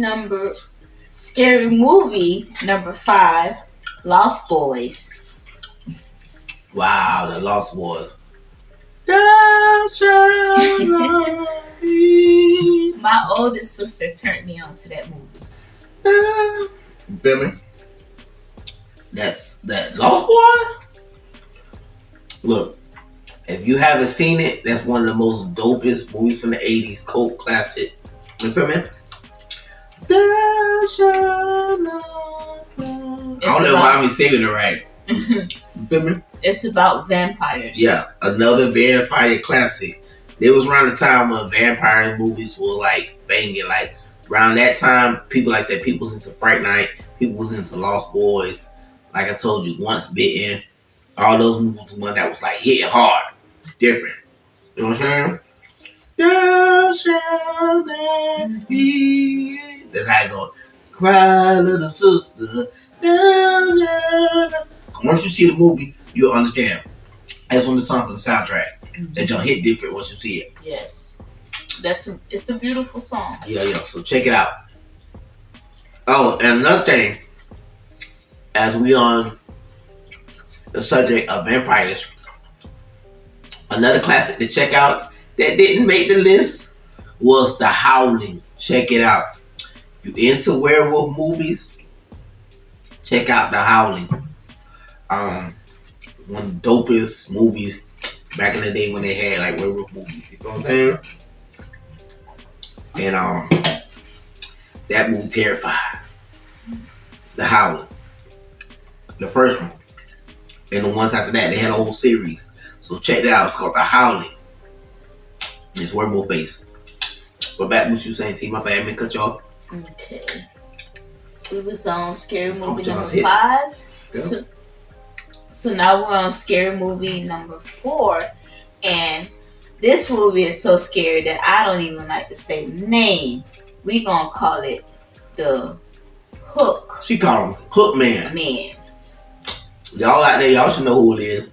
movie number 5, Lost Boys. Wow, the Lost Boys. My oldest sister turned me on to that movie. You feel me? That's that Lost Boys. Look, if you haven't seen it, that's one of the most dopest movies from the 80s, cult classic. You feel me? I don't know why I'm saving it right. You feel me? It's about vampires. Yeah, another vampire classic. It was around the time when vampire movies were like banging. Like around that time, people like I said, people was into Fright Night, people was into Lost Boys. Like I told you, Once Bitten. All those movies, one that was like hitting hard, different. You know what I'm saying? There shall there be. That's how it goes. Cry, little sister. Once you see the movie, you'll understand. That's one of the songs for the soundtrack. That don't hit different once you see it. Yes. It's a beautiful song. Yeah. So check it out. Oh, and another thing, as we on the subject of vampires, another classic to check out that didn't make the list was The Howling. Check it out. If you're into werewolf movies, check out The Howling. One of the dopest movies back in the day when they had like werewolf movies. You know what I'm saying? And That movie terrified. The Howling. The first one. And the ones after that, they had a whole series. So check that out. It's called The Howling. It's werewolf based. But back what you saying, T. My bad, man, cut y'all. Okay. We was on scary movie John's number hit. 5. Yeah. So now we're on scary movie number 4. And this movie is so scary that I don't even like to say the name. We gonna call it The Hook She called him Hook Man. Man. Y'all out there, y'all should know who it is.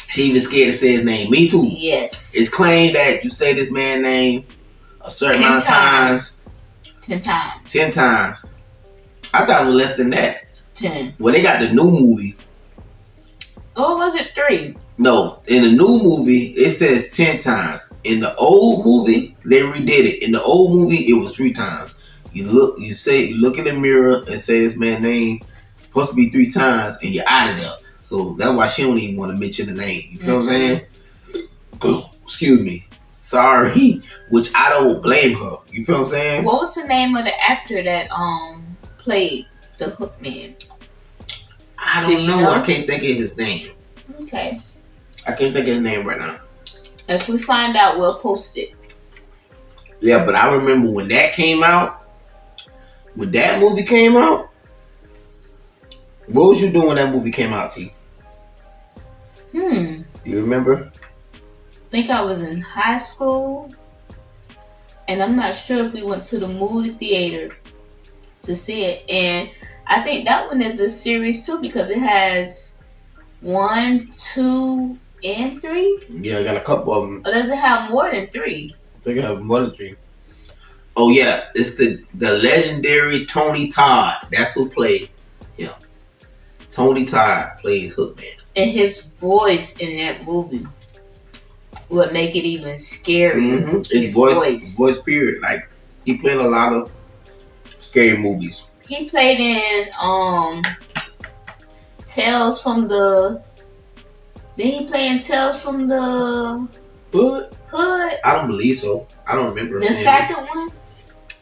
She even scared to say his name. Me too. Yes. It's claimed that you say this man's name a certain 10 amount of times. 10 times. 10 times. I thought it was less than that. 10. Well, they got the new movie. Or was it 3? No, in the new movie, it says 10 times. In the old movie, they redid it. In the old movie, it was 3 times. You look in the mirror and say this man's name supposed to be 3 times, and you're out of there. So that's why she don't even want to mention the name. You feel what I'm saying? Excuse me. Sorry. Which I don't blame her. You feel what I'm saying? What was the name of the actor that played the Hook Man? I Do don't you know. know? I can't think of his name. Okay. I can't think of his name right now. If we find out, we'll post it. Yeah, but I remember when that came out. When that movie came out. What was you doing when that movie came out, T? You remember? I think I was in high school. And I'm not sure if we went to the movie theater to see it. And I think that one is a series too because it has 1, 2, and 3. Yeah, I got a couple of them. Or does it have more than 3? I think I have more than 3. Oh yeah, it's the legendary Tony Todd. That's who played him. Tony Todd plays Hookman. And his voice in that movie would make it even scarier. His voice period. Like he played a lot of scary movies. He played in Tales from the. Did he play in Tales from the But Hood? I don't believe so. I don't remember. The seeing it. second one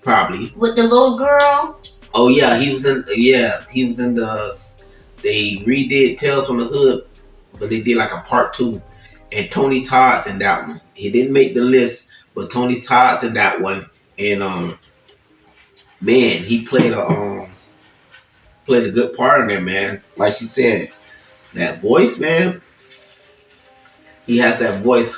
Probably. with the little girl. Oh yeah, he was in. Yeah, he was in the. They redid Tales from the Hood, but they did like a part 2, and Tony Todd's in that one. He didn't make the list, but Tony Todd's in that one, and man, he played a good part in there, man. Like she said, that voice, man. He has that voice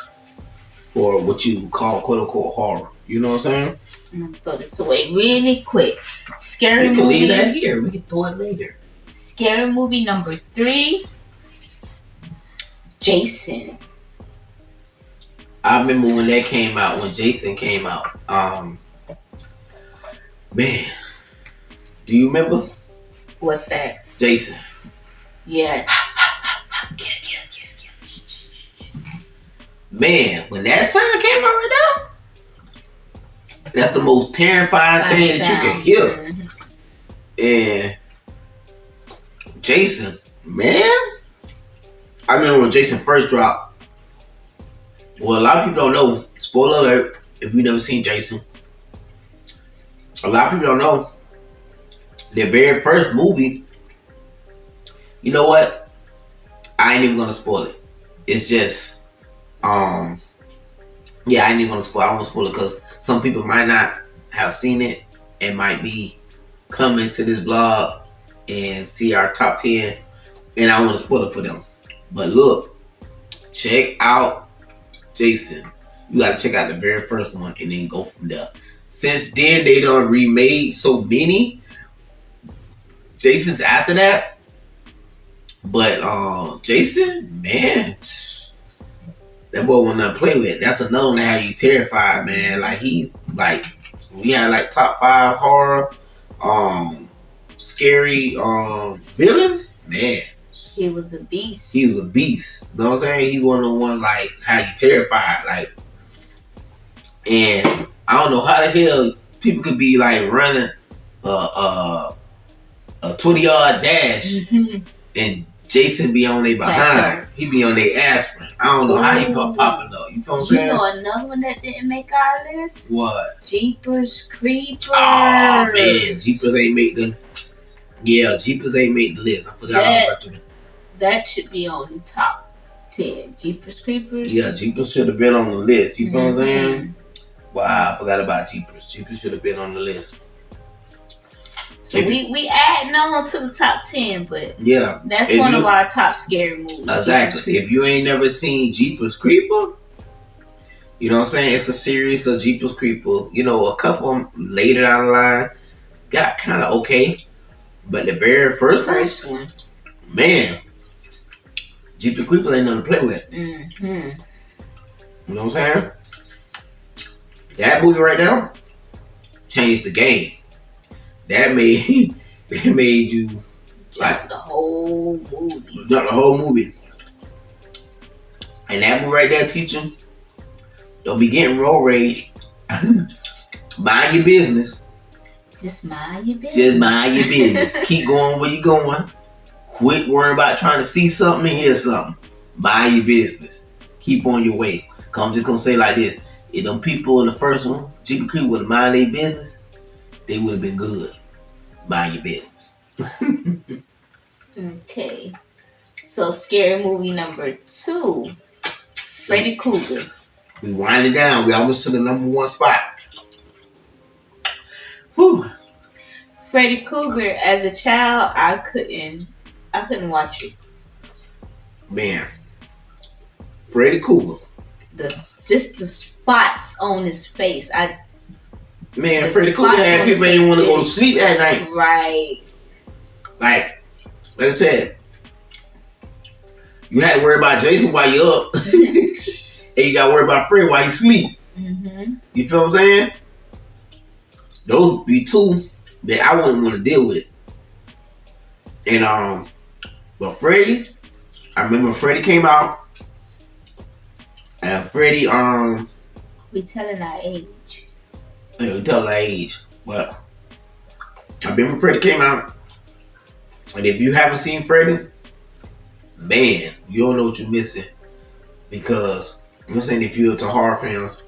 for what you call quote unquote horror. You know what I'm saying? I'm gonna throw this away really quick. Scary We can movie. leave that here. We can throw it later. Scary movie number 3. Jason. I remember when that came out, when Jason came out. Man, do you remember What's that? Jason? Yes. Man, when that sound came out right now, that's the most terrifying thing that you can hear. And Jason, man, I remember when Jason first dropped. Well, a lot of people don't know. Spoiler alert, if you've never seen Jason. A lot of people don't know. Their very first movie, you know what? I ain't even gonna spoil it. It's just, yeah, I ain't even gonna spoil it. I don't want to spoil it because some people might not have seen it and might be coming to this blog and see our top 10, and I want to spoil it for them. But look, check out Jason. You gotta check out the very first one and then go from there. Since then, they done remade so many Jasons after that. But Jason, man, that boy will not play with. That's another one that have you terrified, man. Like he's like, we had like top 5 horror, scary villains. Man, He was a beast. he was a beast. You know what I'm saying? He's one of the ones like how you terrified, like. And I don't know how the hell people could be like running a 20-yard dash and Jason be on their behind. He be on their aspirin. I don't know how he popping up. You feel what I'm saying? You know another one that didn't make our list? What? Jeepers Creepers. Oh man, Jeepers ain't make the. Yeah, Jeepers ain't made the list. I forgot all about them. That should be on the top 10. Jeepers Creepers. Yeah, Jeepers should have been on the list. You feel what I'm saying? Wow, I forgot about Jeepers. Jeepers should have been on the list. So we adding on to the top 10, but yeah, that's one of our top scary movies. Exactly. If you ain't never seen Jeepers Creeper, you know what I'm saying? It's a series of Jeepers Creeper. You know, a couple of them later down the line got kind of okay. But the very first one, man, Jeepers Creeper ain't nothing to play with. Mm-hmm. You know what I'm saying? That movie right now changed the game. That made you like the whole movie. Not the whole movie. And that movie right there teaching, don't be getting road rage. Mind your business. Just mind your business. Just mind your business. Keep going where you're going. Quit worrying about trying to see something and hear something. Mind your business. Keep on your way. Cause I'm just gonna say like this. If them people in the first one, Jeepers Creepers would have mind their business, they would have been good. Mind your business. Okay. So scary movie number 2. Freddy Krueger. We wind it down. We almost to the number 1 spot. Whew. Freddy Krueger, as a child, I couldn't watch it. Man. Freddy Krueger. Just the spots on his face. Man, Freddy Krueger had people ain't want to go to sleep at night. Right. Like I said, you had to worry about Jason while you up. And you got to worry about Freddy while you sleep. Mm-hmm. You feel what I'm saying? Those would be two that I wouldn't want to deal with. And but Freddy, I remember Freddy came out. And Freddy, we telling our age. Yeah, we tell our age. But I remember Freddy came out. And if you haven't seen Freddy, man, you don't know what you're missing. Because, you know what I'm saying, if you're into horror films,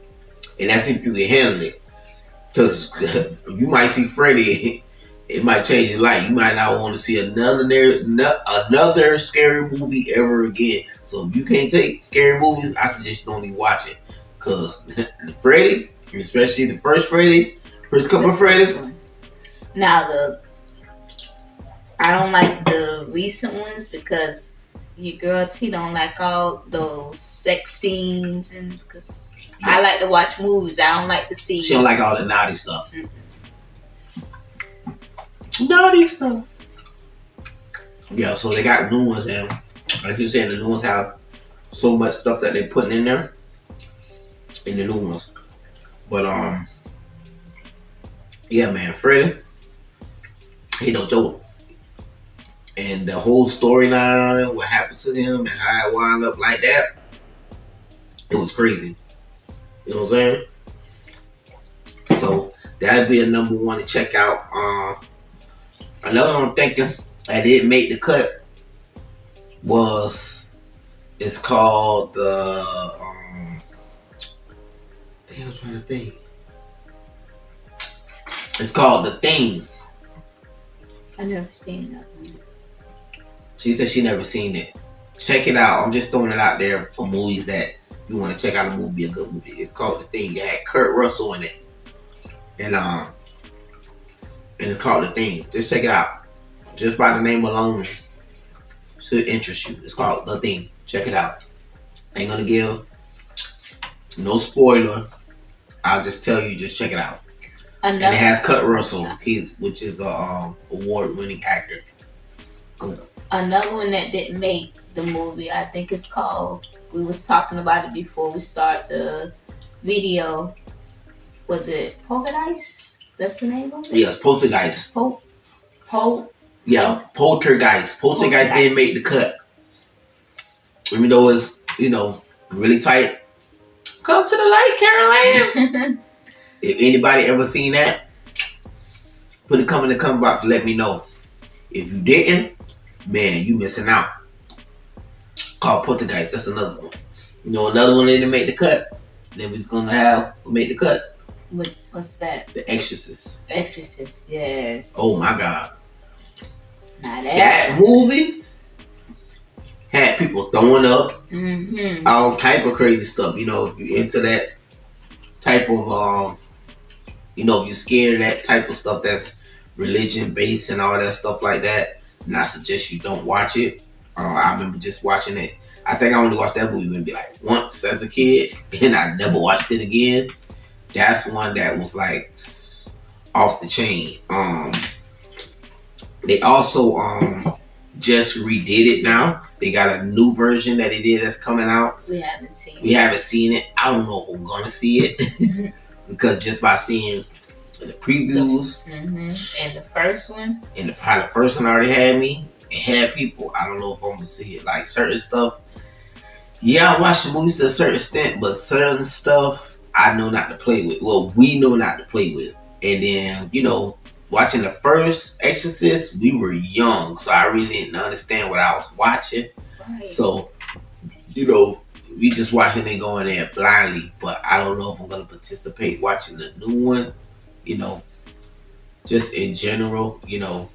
and that's if you can handle it. Because you might see Freddy, it might change your life. You might not want to see another scary movie ever again. So if you can't take scary movies, I suggest you don't even watch it. Because Freddy, especially the first Freddy, first couple of Freddys. Now I don't like the recent ones because your girl T don't like all those sex scenes, and because I like to watch movies, I don't like to see. She don't like all the naughty stuff. Naughty stuff. Yeah, so they got new ones, and like you said, the new ones have so much stuff that they're putting in there in the new ones. But yeah, man, Freddy, he no joke. And the whole storyline, what happened to him, and how it wound up like that, it was crazy. You know what I'm saying? So that'd be a number 1 to check out. Another one I'm thinking that didn't make the cut it's called the I was trying to think. It's called The Thing. I never seen that one. She said she never seen it. Check it out. I'm just throwing it out there for movies that you want to check out. A movie, a good movie. It's called The Thing. It had Kurt Russell in it, and it's called The Thing. Just check it out. Just by the name alone, should interest you. It's called The Thing. Check it out. Ain't gonna give no spoiler. I'll just tell you. Just check it out. And it has Kurt Russell, which is a award-winning actor. Cool. Another one that didn't make the movie, I think it's called. We was talking about it before we start the video. Was it Poltergeist? That's the name of it? Yes, Poltergeist. Yeah, Poltergeist. Poltergeist didn't make the cut. Even though it's, really tight. Come to the light, Caroline. If anybody ever seen that, put a comment in the comment box and let me know. If you didn't, man, you missing out. Oh, Poltergeist. That's another one. You know, another one that didn't make the cut. Then we're gonna have make the cut. What's that? The Exorcist. Exorcist. Yes. Oh my God. Now That movie had people throwing up, Mm-hmm. all type of crazy stuff. You know, if you into that type of you know, if you're scared of that type of stuff that's religion based and all that stuff like that, and I suggest you don't watch it. I remember just watching it. I think I only watched that movie maybe like once as a kid, and I never watched it again. That's one that was like off the chain. They also just redid it now. They got a new version that they did that's coming out. We haven't seen We haven't seen it. I don't know if we're gonna see it because just by seeing the previews And the first one. and how the first one already had me and had people, I don't know if I'm gonna see it. Like certain stuff, yeah, I watch the movies to a certain extent, but certain stuff I know not to play with. Well, we know not to play with. And then, you know, watching the first Exorcist, we were young, so I really didn't understand what I was watching. Right. So, you know, we just watching it going there blindly. But I don't know if I'm gonna participate watching the new one. You know, just in general, you know,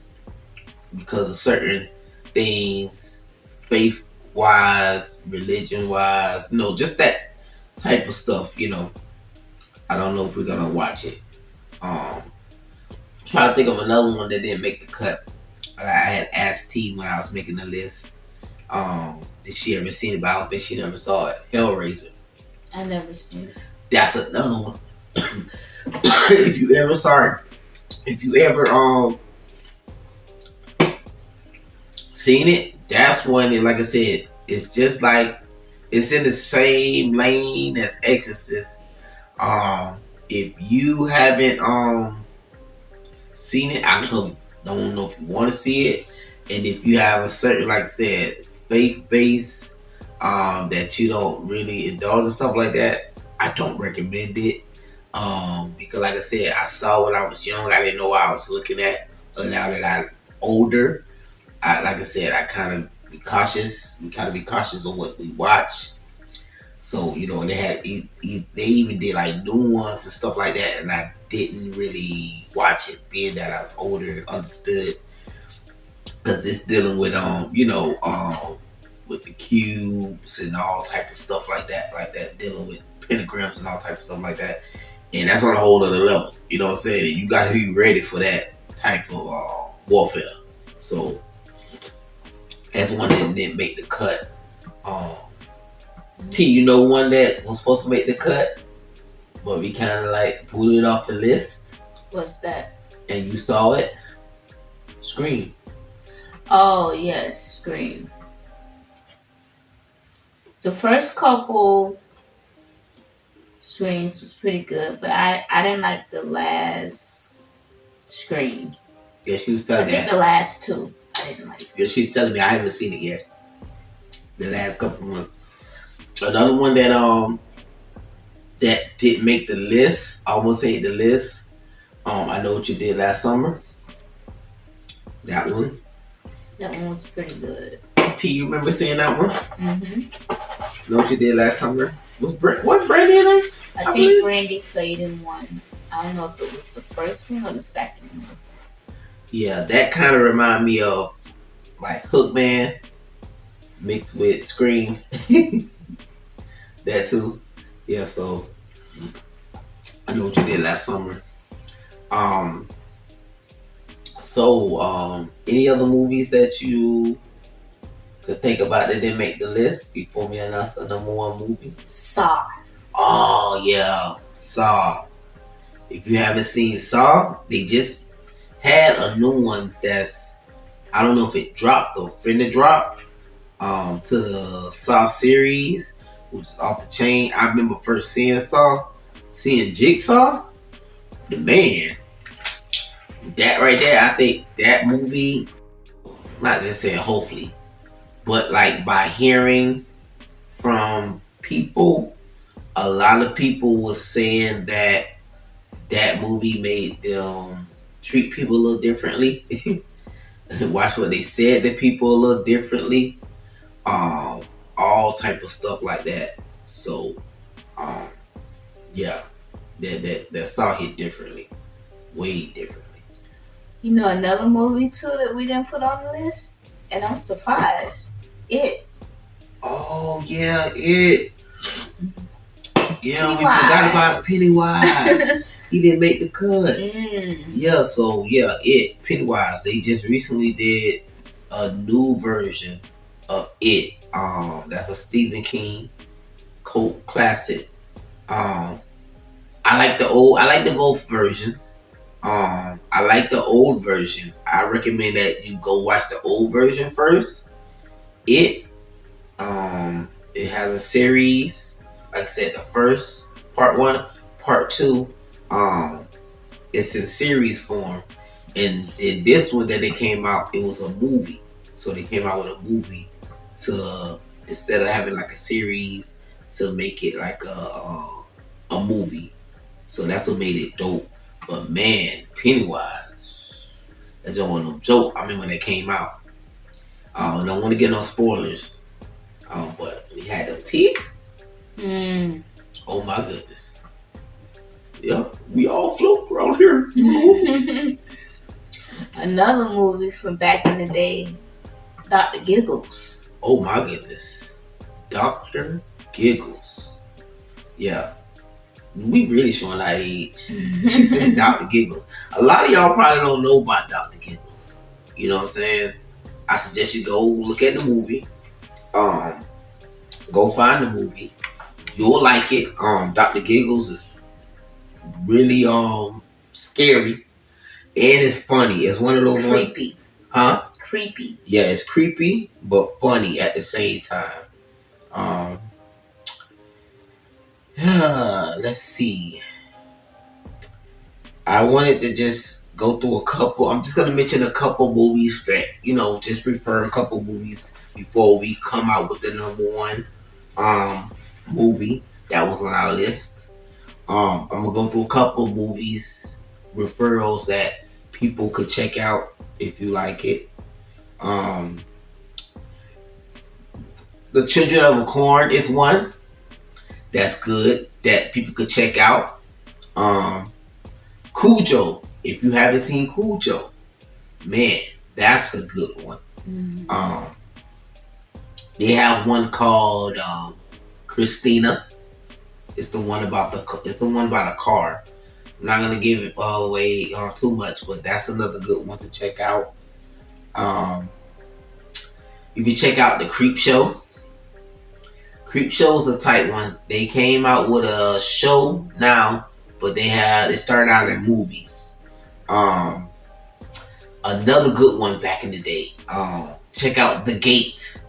because of certain things, faith wise, religion wise, you know, just that type of stuff, you know. I don't know if we're gonna watch it. Trying to think of another one that didn't make the cut. I had asked T when I was making the list. Did she ever seen it? But I don't think she never saw it. Hellraiser. I never seen it. That's another one. If you ever seen it, that's one that, like I said, it's just like it's in the same lane as Exorcist. If you haven't seen it, I don't know if you want to see it, and if you have a certain, like I said, faith base that you don't really indulge and stuff like that, I don't recommend it. Because like I said, I saw when I was young, I didn't know what I was looking at. But now that I'm older, like I said, I kind of be cautious. We kind of be cautious of what we watch. So, you know, they even did like new ones and stuff like that, and I didn't really watch it, being that I'm older and understood, because it's dealing with with the cubes and all type of stuff like that, dealing with pentagrams and all type of stuff like that, and that's on a whole other level. You know what I'm saying? You got to be ready for that type of warfare. So that's one that didn't make the cut. T, you know one that was supposed to make the cut, but we kind of like pulled it off the list. What's that? And you saw it? Scream. Oh yes, Scream. The first couple Screams was pretty good, but I didn't like the last Scream. Yeah, she was I telling me. think the last two I didn't like. Yeah, she was telling me I haven't seen it yet. The last couple months. Another one that didn't make the list, almost made the list. I Know What You Did Last Summer. That one. That one was pretty good. T, you remember seeing that one? Mm-hmm. Know What You Did Last Summer? What Brandy in there? I think Brandy played in one. I don't know if it was the first one or the second one. Yeah, that kind of remind me of like Hookman mixed with Scream. That too. Yeah, so I Know What You Did Last Summer. Any other movies that you could think about that didn't make the list before we announce the number one movie? Saw. Oh yeah, Saw. If you haven't seen Saw, they just had a new one that's, I don't know if it dropped or finna drop to the Saw series, which is off the chain. I remember first seeing Jigsaw. The man, that right there, I think that movie, not just saying hopefully, but like by hearing from people, a lot of people was saying that movie made them treat people a little differently. Watch what they said to people a little differently. all type of stuff like that. So, yeah, that saw hit differently, way differently. You know another movie too that we didn't put on the list, and I'm surprised. It. Oh yeah, it. Yeah, we Pennywise. forgot about Pennywise. He didn't make the cut. Mm. Yeah, so yeah, it Pennywise. They just recently did a new version of it. That's a Stephen King cult classic. I like the old. I like the both versions. I like the old version. I recommend that you go watch the old version first. It has a series. Like I said, the first part 1, part 2. It's in series form, and in this one that they came out, it was a movie. So they came out with a movie to instead of having like a series to make it like a movie. So that's what made it dope. But man, Pennywise, that just wasn't no joke. I mean, when it came out, I don't want to get no spoilers. But we had them teeth. Oh my goodness. Yeah, we all float around here. Another movie from back in the day, Dr. Giggles. Oh my goodness. Dr. Giggles. Yeah. We really showing our age. She said Dr. Giggles. A lot of y'all probably don't know about Dr. Giggles. You know what I'm saying? I suggest you go look at the movie. Go find the movie. You'll like it. Dr. Giggles is really scary, and it's funny. It's one of those creepy. Huh? Creepy. Yeah, it's creepy but funny at the same time. Let's see. I wanted to just go through a couple. I'm just gonna mention a couple movies that just refer a couple movies before we come out with the number one movie that was on our list. I'm gonna go through a couple movies referrals that people could check out if you like it. The Children of the Corn is one that's good that people could check out. Cujo, if you haven't seen Cujo, man, that's a good one. They have one called Christina. It's the one about a car. I'm not gonna give it away too much, but that's another good one to check out. You can check out the Creep Show. Creep Show is a tight one. They came out with a show now, but they started out in movies. Another good one back in the day. Check out The Gate.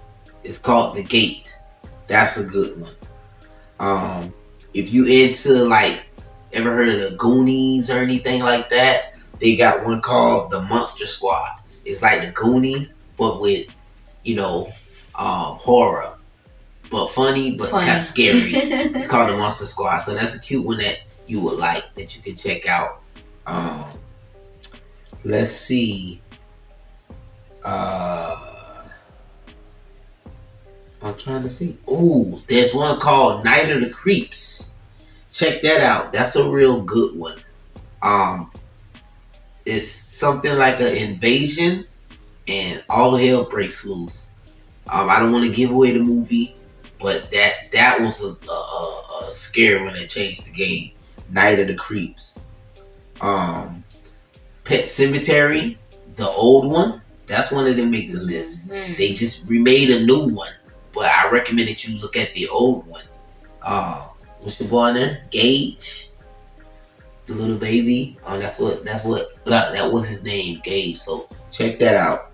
It's called The Gate. That's a good one. If you into ever heard of the Goonies or anything like that, they got one called The Monster Squad. It's like the Goonies, but with horror, but funny, but kind of scary. It's called The Monster Squad. So that's a cute one that you would like, that you can check out. Let's see. I'm trying to see. Oh, there's one called Night of the Creeps. Check that out. That's a real good one. It's something like an invasion and all hell breaks loose. I don't want to give away the movie, but that was a scary one that changed the game. Night of the Creeps. Pet Cemetery, the old one, that's one that didn't make the list. They just remade a new one, but I recommend that you look at the old one. What's the boy in there? Gage, the little baby. That was his name, Gage. So check that out.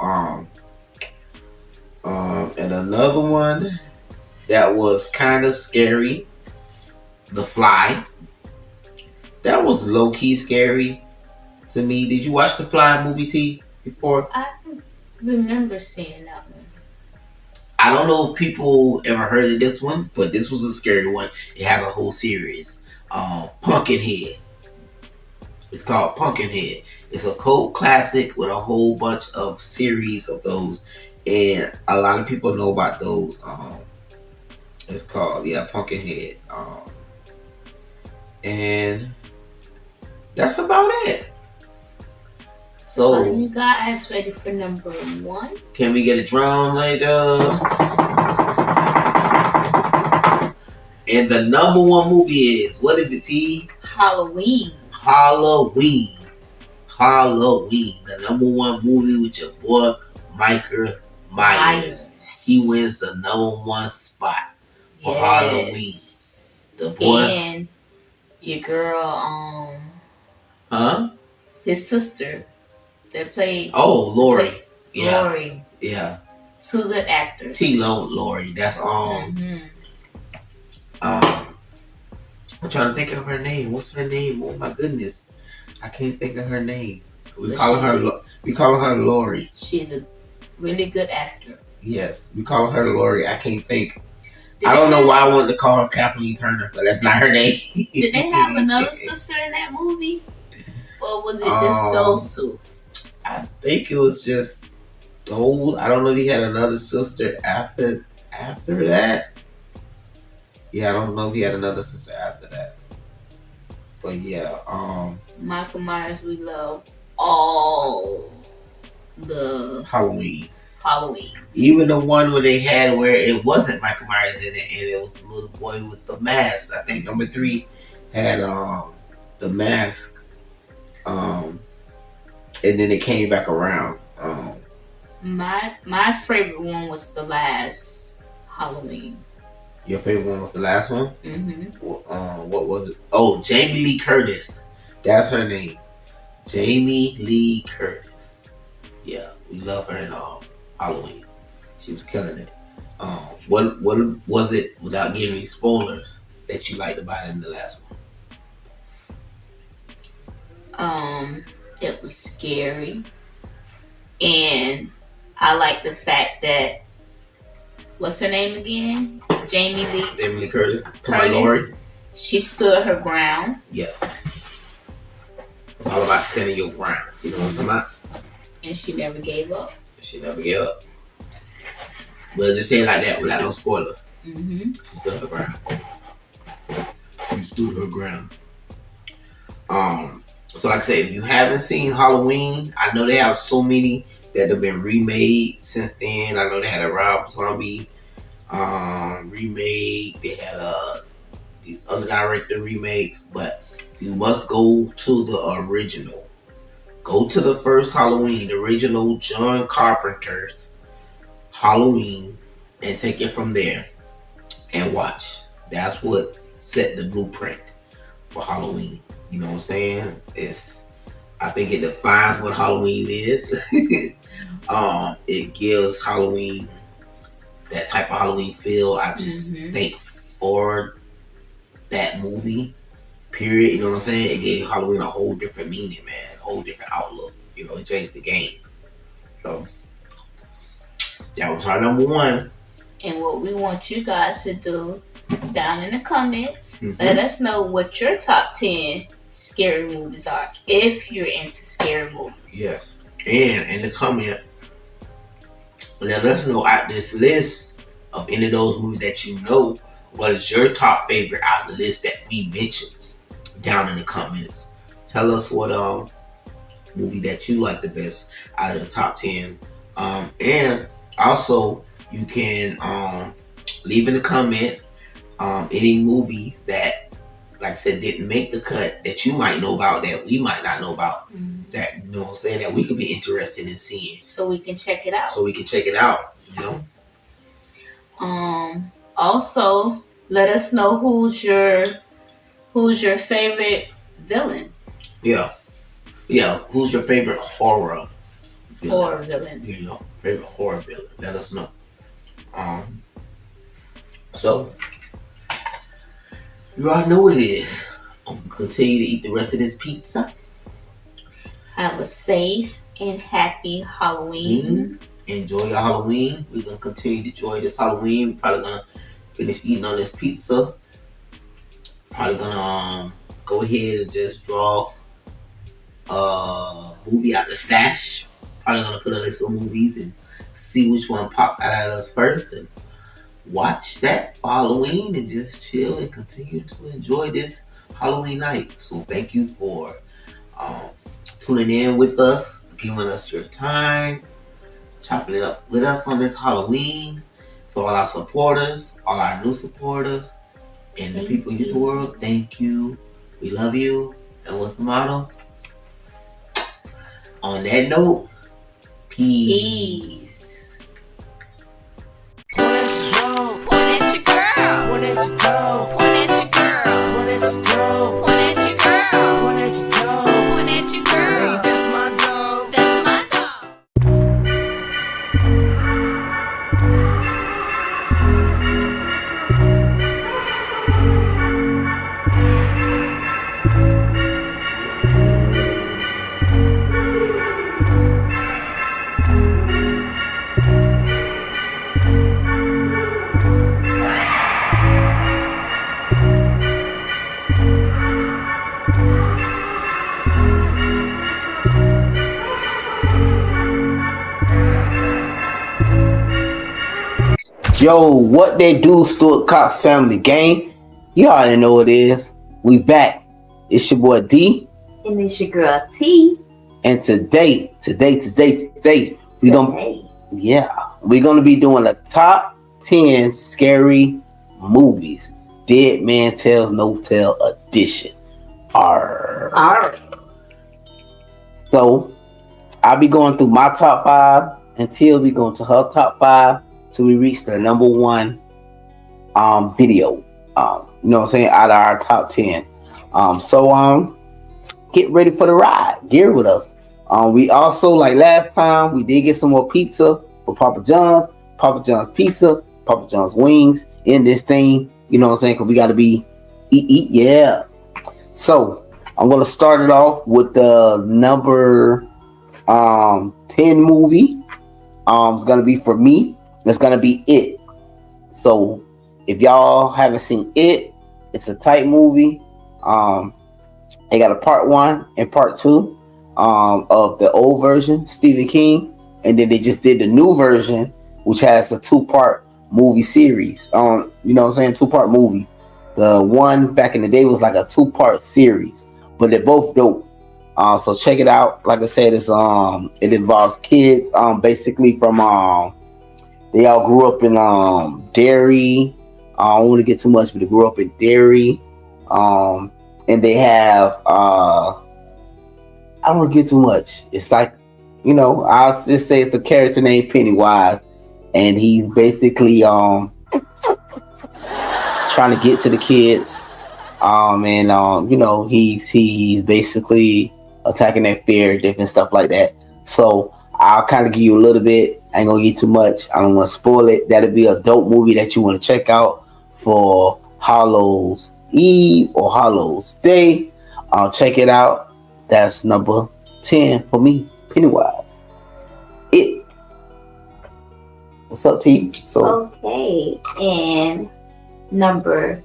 And another one that was kind of scary, The Fly. That was low key scary to me. Did you watch The Fly movie, T, before? I remember seeing that one. I don't know if people ever heard of this one, but this was a scary one. It has a whole series. Pumpkinhead. It's called Pumpkinhead. It's a cult classic with a whole bunch of series of those, and a lot of people know about those. It's called Pumpkinhead. And that's about it. Are So you guys ready for number 1? can we get a drum later? And the number 1 movie is, what is it, T? Halloween. Halloween. The number 1 movie with your boy Michael Myers. He wins the number 1 spot for Halloween. The boy. And your girl, Huh? his sister that played. Oh, Lori. Yeah. Lori. Yeah. 2 good actors. Lori. That's I'm trying to think of her name. What's her name? Oh my goodness, I can't think of her name. We call her Lori. She's a really good actor. Yes, we call her Lori. I can't think. I don't know why I wanted to call her Kathleen Turner, but that's not her name. Did they have another sister in that movie, or was it just those 2? I think it was just those. I don't know if he had another sister after that. Yeah, I don't know if he had another sister after that. But yeah, Michael Myers, we love all the Halloween's. Even the one where they had where it wasn't Michael Myers in it, and it was the little boy with the mask. I think number 3 had the mask, and then it came back around. My favorite one was the last Halloween. Your favorite one was the last one? Mm-hmm. What was it? Oh, Jamie Lee Curtis. That's her name. Jamie Lee Curtis. Yeah, we love her in Halloween. She was killing it. What was it, without giving any spoilers, that you liked about it in the last one? It was scary. And I like the fact that, what's her name again? Jamie Lee Curtis. To my Lori. She stood her ground. Yes. It's all about standing your ground. You know what I'm talking about? And she never gave up. We'll just say it like that without no spoiler. Mm-hmm. She stood her ground. So like I said, if you haven't seen Halloween, I know they have so many that have been remade since then. I know they had a Rob Zombie remake. They had these other director remakes, but you must go to the original. Go to the first Halloween, the original John Carpenter's Halloween, and take it from there and watch. That's what set the blueprint for Halloween. You know what I'm saying? I think it defines what Halloween is. It gives Halloween that type of Halloween feel. I just think for that movie, period, you know what I'm saying? It gave Halloween a whole different meaning, man. A whole different outlook. You know, it changed the game. So that was our number 1. And what we want you guys to do down in the comments, let us know what your top 10 scary movies are, if you're into scary movies. Yes. And in the comment, let us know out this list of any of those movies that you know, what is your top favorite out of the list that we mentioned down in the comments. Tell us what movie that you like the best out of the top 10. And also you can leave in the comment any movie that, like I said, didn't make the cut that you might know about, that we might not know about, that, you know what I'm saying, that we could be interested in seeing. So we can check it out. You know? Also, let us know who's your favorite villain. Yeah. Who's your favorite horror villain? You know, favorite horror villain. Let us know. So you already know what it is. I'm gonna continue to eat the rest of this pizza. Have a safe and happy Halloween. Enjoy your Halloween. We're gonna continue to enjoy this Halloween. We're probably gonna finish eating on this pizza. Probably gonna go ahead and just draw a movie out the stash. Probably gonna put a list of movies and see which one pops out at us first, and watch that for Halloween and just chill and continue to enjoy this Halloween night. So thank you for um, tuning in with us, giving us your time, chopping it up with us on this Halloween. To all our supporters, all our new supporters, and the people in the world, thank you. We love you. And what's the motto? On that note, peace. Point at your toe. Point at your girl. Point at your toe. Point at your girl. Point at your toe. Point at your girl. Point at your toe. Point at your Say girl. that's my dog. That's my dog. Yo, what they do, Stewart-Cox family gang? You already know what it is. We back. It's your boy D. And it's your girl T. And today, we gonna be doing the top 10 scary movies. Dead Man Tells No Tale edition. Alright. So I'll be going through my top 5 and Teal be going to her top 5 till we reach the number 1 video. You know what I'm saying? Out of our top 10. So get ready for the ride. Get with us. We also, like last time, we did get some more pizza for Papa John's pizza, Papa John's wings in this thing. You know what I'm saying? Because we got to be eat, yeah. So I'm gonna start it off with the number 10 movie. It's gonna be for me. It's gonna be It. So if y'all haven't seen It, it's a tight movie. They got a part 1 and part 2 of the old version, Stephen King, and then they just did the new version, which has a 2-part movie series. You know what I'm saying? 2-part movie. The one back in the day was like a 2-part series, but they're both dope. So check it out. Like I said, it's it involves kids basically from they all grew up in Derry. I don't want to get too much, but they grew up in Derry. And they have I don't want to get too much. It's like, you know, I'll just say it's the character named Pennywise, and he's basically trying to get to the kids. You know, he's basically attacking their fear, different stuff like that. So I'll kind of give you a little bit. I ain't gonna get too much. I don't want to spoil it. That'll be a dope movie that you want to check out for Hallows Eve or Hallows Day. Check it out. That's number 10 for me, Pennywise. It. What's up, T? So Okay, and number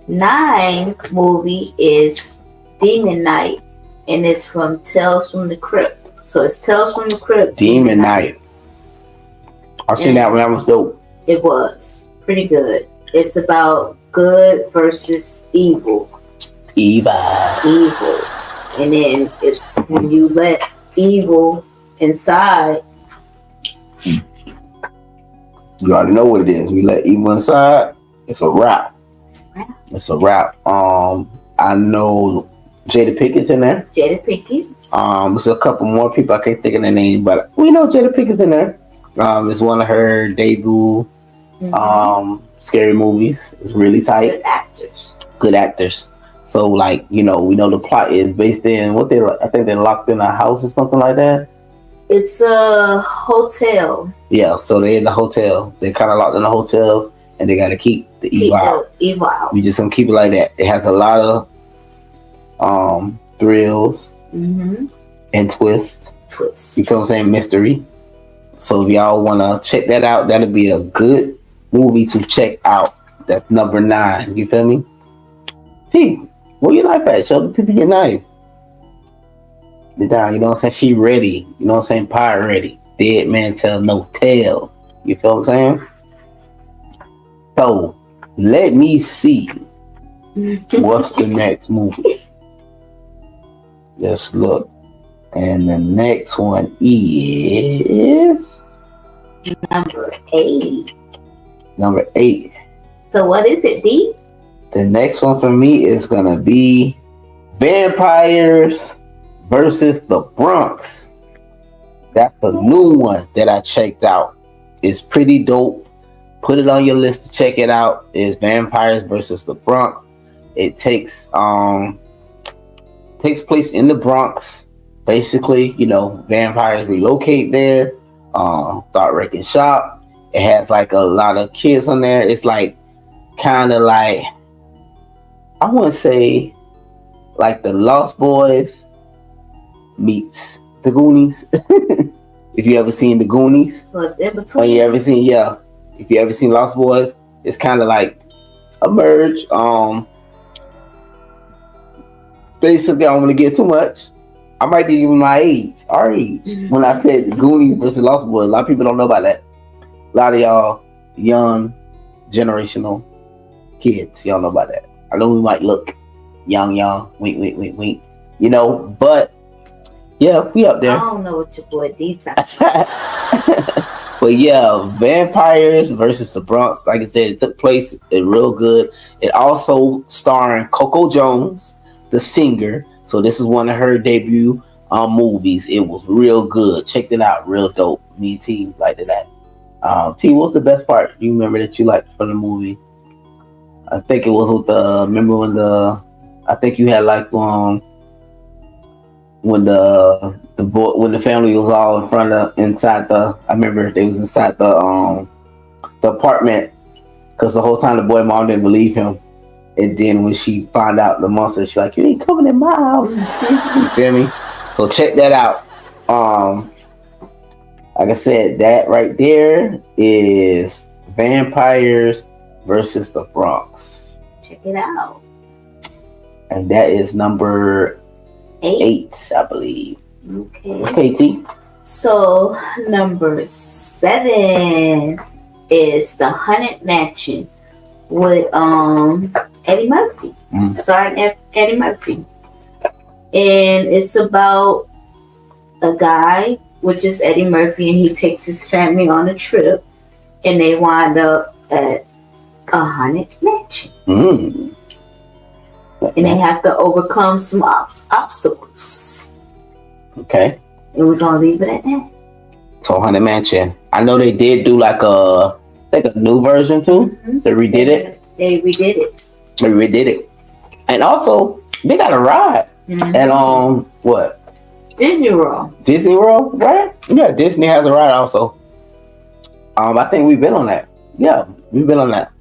9 movie is Demon Night, and it's from Tales from the Crypt. So it's Tales from the Crypt. Demon Night. I've seen that one. That was dope. It was pretty good. It's about good versus evil. Evil. And then it's when you let evil inside. You already know what it is. We let evil inside. It's a wrap. It's a wrap. I know Jada Pickett's in there. Jada Pinkett. There's a couple more people. I can't think of their name, but we know Jada Pickett's in there. It's one of her debut scary movies. It's really tight. Good actors. So, like, you know, we know the plot is based in I think they're locked in a house or something like that. It's a hotel. Yeah, so they're in the hotel. They're kind of locked in a hotel, and they got to keep the evil out. We just gonna keep it like that. It has a lot of thrills and twists. You know what I'm saying? Mystery. So if y'all wanna check that out, that'll be a good movie to check out. That's number 9. You feel me? T, where your knife at? Show the people your knife. Be down, you know what I'm saying? She ready. You know what I'm saying? Pie ready. Dead Man Tell No Tale. You feel what I'm saying? So let me see what's the next movie. Let's look. And the next one is Number 8. number 8. So what is it, D? The next one for me is gonna be Vampires versus the Bronx. That's a new one that I checked out. It's pretty dope. Put it on your list to check it out. It's Vampires versus the Bronx. It takes place in the Bronx. Basically, vampires relocate there, start wrecking shop. It has like a lot of kids on there. It's like kind of like, I want to say like the Lost Boys meets the Goonies. If you ever seen the Goonies, So it's in or between. you ever seen, if you ever seen Lost Boys, it's kind of like a merge. Basically, I don't want to get too much. I might be even our age, when I said the Goonies versus Lost Boys. A lot of people don't know about that. A lot of y'all young generational kids, y'all know about that. I know we might look young, wink, wink, wink, wink, but yeah, we up I there. don't know what your boy D talking about. But yeah, Vampires versus the Bronx. Like I said, it took place. It's real good. It also starring Coco Jones, the singer. So this is one of her debut movies. It was real good. Checked it out. Real dope. Me and T liked it. T, what's the best part you remember that you liked from the movie? I think it was with remember when I think you had like when the family was all I remember they was inside the apartment, because the whole time the boy mom didn't believe him, and then when she found out the monster, she's like, "You ain't coming in my house." You feel me? So check that out. Like I said, that right there is Vampires versus the Bronx, Check it out. and that is number 8, I believe. Okay. Okay, T. So number 7 is The Haunted Mansion with Eddie Murphy, starring Eddie Murphy, and it's about a guy, which is Eddie Murphy, and he takes his family on a trip, and they wind up at a haunted mansion, and they have to overcome some obstacles. Okay. And we're gonna leave it at that. So Haunted Mansion. I know they did do like a new version too. They redid it. They redid it. They redid it. And also they got a ride at what? Disney World. Disney World, right? Yeah, Disney has a ride also. I think we've been on that. Yeah, we've been on that.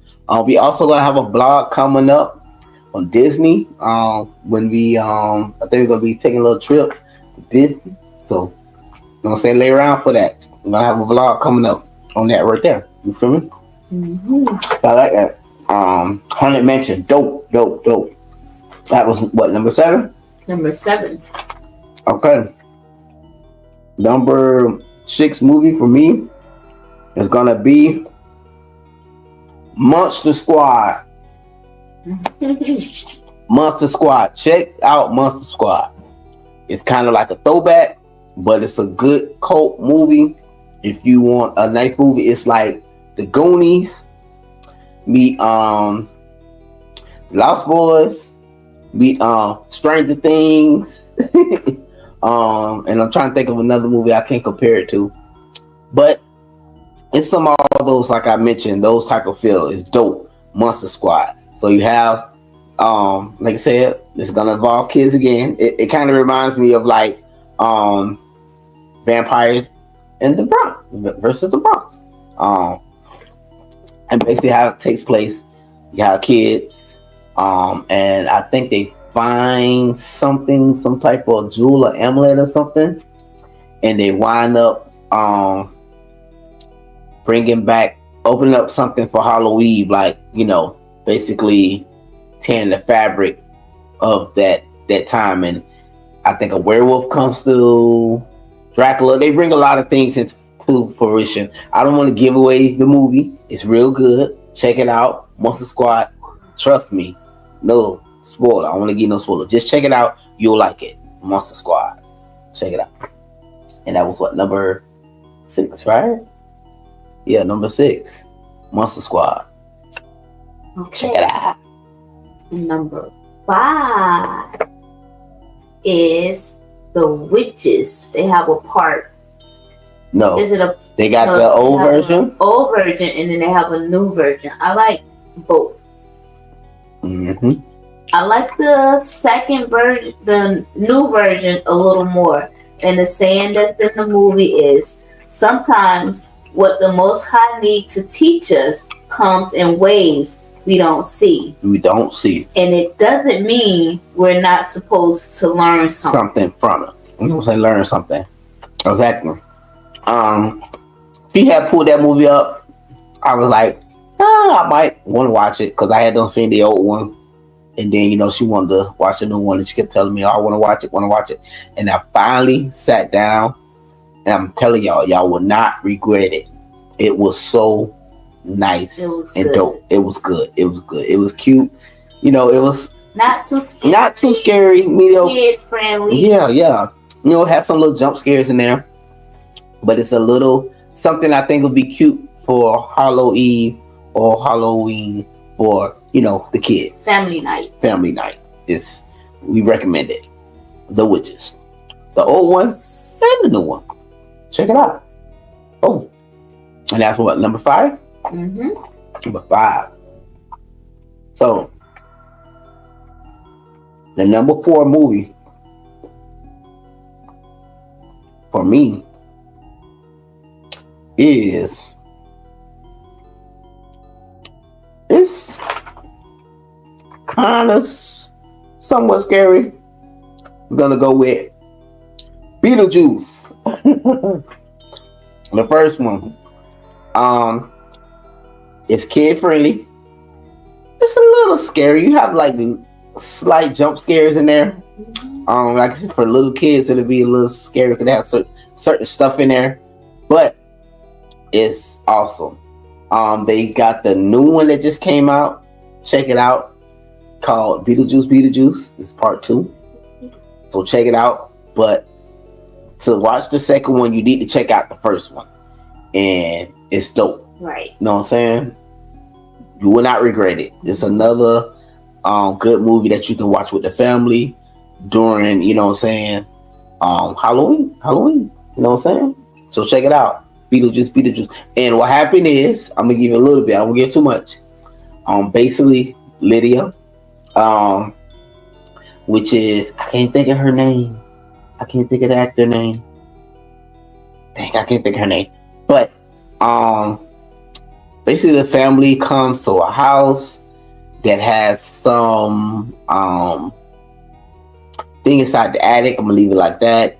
We also gonna have a vlog coming up on Disney. When we I think we're gonna be taking a little trip to Disney. So lay around for that. We're gonna have a vlog coming up on that right there. You feel me? I like that. Haunted Mansion, dope. That was what, number 7? Number 7. Okay. Number 6 movie for me is gonna be Monster Squad. Monster Squad. Check out Monster Squad. It's kind of like a throwback, but it's a good cult movie. If you want a nice movie, it's like the Goonies meet Lost Boys meet Stranger Things. And I'm trying to think of another movie I can't compare it to, but it's some of all those, like I mentioned, those type of feel is dope. Monster Squad. So you have like I said, it's gonna involve kids again. It kind of reminds me of like Vampires in the Bronx versus the Bronx. And basically how it takes place, you have kids, and I think they find something, some type of jewel or amulet or something, and they wind up opening up something for Halloween, like, basically tearing the fabric of that time. And I think a werewolf comes through, Dracula. They bring a lot of things into fruition. I don't want to give away the movie. It's real good. Check it out. Monster Squad. Trust me. No spoiler. I don't want to give no spoiler. Just check it out. You'll like it. Monster Squad. Check it out. And that was what, number 6, right? Yeah, number 6. Monster Squad. Check it out. Number 5 is the witches. They have a part. No. Is it a? They got no, the old they have version. an old version, and then they have a new version. I like both. Mm-hmm. I like the second version, the new version, a little more. And the saying that's in the movie is, sometimes what the Most High needs to teach us comes in ways we don't see. We don't see And it doesn't mean we're not supposed to learn something. something from it. You know what I'm saying? Learn something. Exactly. She had pulled that movie up. I was like, I might want to watch it because I had done seen the old one. And then, she wanted to watch the new one, and she kept telling me, I want to watch it. And I finally sat down, and I'm telling y'all will not regret it. It was so nice and dope. It was good. It was cute. It was not too scary. Not too scary. Kid friendly. Yeah. It had some little jump scares in there. But it's a little something I think would be cute for Halloween or Halloween for, the kids. Family night. We recommend it. The Witches. The old one and the new one. Check it out. Oh. And that's what, number 5? Mm-hmm. Number 5. So, the number 4 movie for me is, it's kind of somewhat scary. We're gonna go with Beetlejuice. The first one. It's kid friendly. It's a little scary. You have like slight jump scares in there. Like I said, for little kids, it'll be a little scary because they have certain stuff in there. But it's awesome. They got the new one that just came out. Check it out. Called Beetlejuice. It's part 2. So check it out. But to watch the second one, you need to check out the first one. And it's dope. Right. You know what I'm saying? You will not regret it. It's another good movie that you can watch with the family during, Halloween. You know what I'm saying? So check it out. Beetlejuice. And what happened is, I'm gonna give you a little bit. I won't give too much. Basically, Lydia, which is, I can't think of her name. I can't think of the actor name. Dang, I can't think of her name. But basically, the family comes to a house that has some thing inside the attic. I'm gonna leave it like that.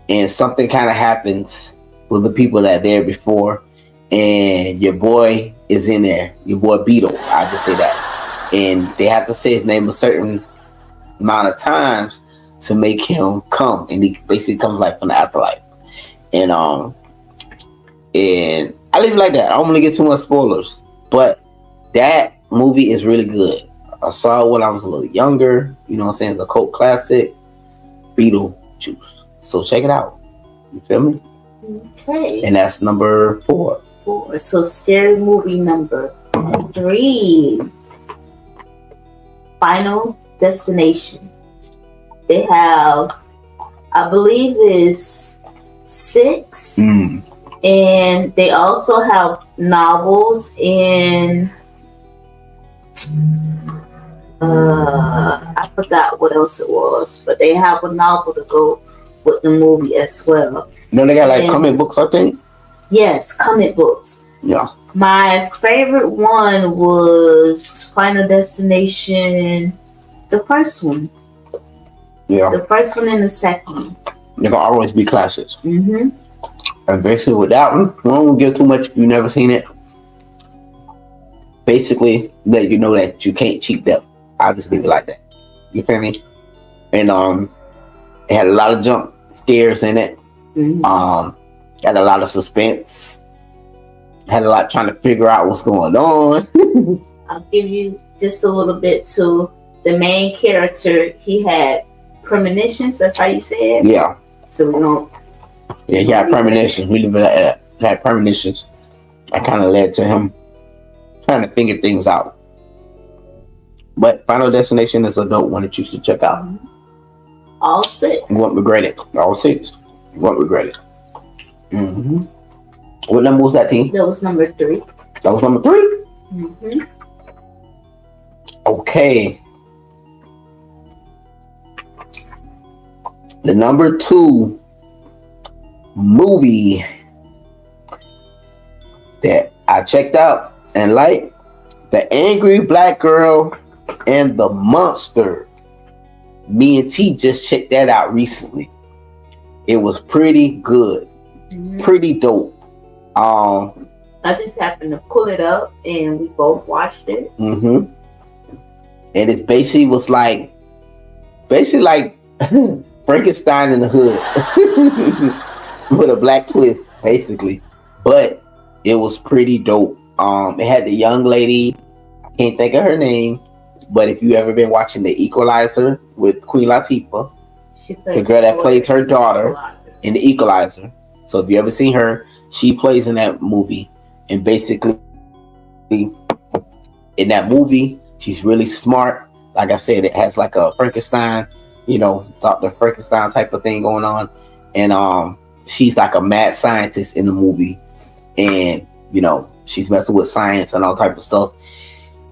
And something kind of happens with the people that are there before, and your boy is in there. Your boy Beetle. I just say that, and they have to say his name a certain amount of times to make him come, and he basically comes like from the afterlife. And I leave it like that. I don't want to get too much spoilers, but that movie is really good. I saw it when I was a little younger. You know what I'm saying? It's a cult classic. Beetlejuice. So check it out. You feel me? Okay. And that's number 4. 4. So scary movie number 3. Final Destination. They have, I believe, is 6. And they also have novels and I forgot what else it was, but they have a novel to go with the movie as well. No, they got like comic books, I think. Yes, comic books. Yeah. My favorite one was Final Destination, the first one. Yeah. The first one and the second one. They're gonna always be classics. Mm-hmm. And basically with that one, we won't give too much if you've never seen it. Basically, let you know that you can't cheat them. I'll just leave it like that. You feel me? And it had a lot of jump scares in it. Mm-hmm. Had a lot of suspense. Had a lot trying to figure out what's going on. I'll give you just a little bit to the main character. He had premonitions. That's how you say it. Yeah. So we don't. Yeah, he had premonitions. We had premonitions. That kind of led to him trying to figure things out. But Final Destination is a dope one that you should check out. All 6. You won't regret it. All 6. You won't regret it. Mm-hmm. What number was that, team? That was number 3. That was number 3? Mm-hmm. Okay. The number 2 movie that I checked out and liked, The Angry Black Girl and the Monster. Me and T just checked that out recently. It was pretty good. Pretty dope. I just happened to pull it up and we both watched it. And it basically was like Frankenstein in the hood with a black twist, basically. But it was pretty dope. It had the young lady, I can't think of her name, but if you ever been watching The Equalizer with Queen Latifah, the girl that plays her daughter in The Equalizer. So if you ever seen her, she plays in that movie. And basically, in that movie, she's really smart. Like I said, it has like a Frankenstein, Dr. Frankenstein type of thing going on. And she's like a mad scientist in the movie. And, she's messing with science and all type of stuff.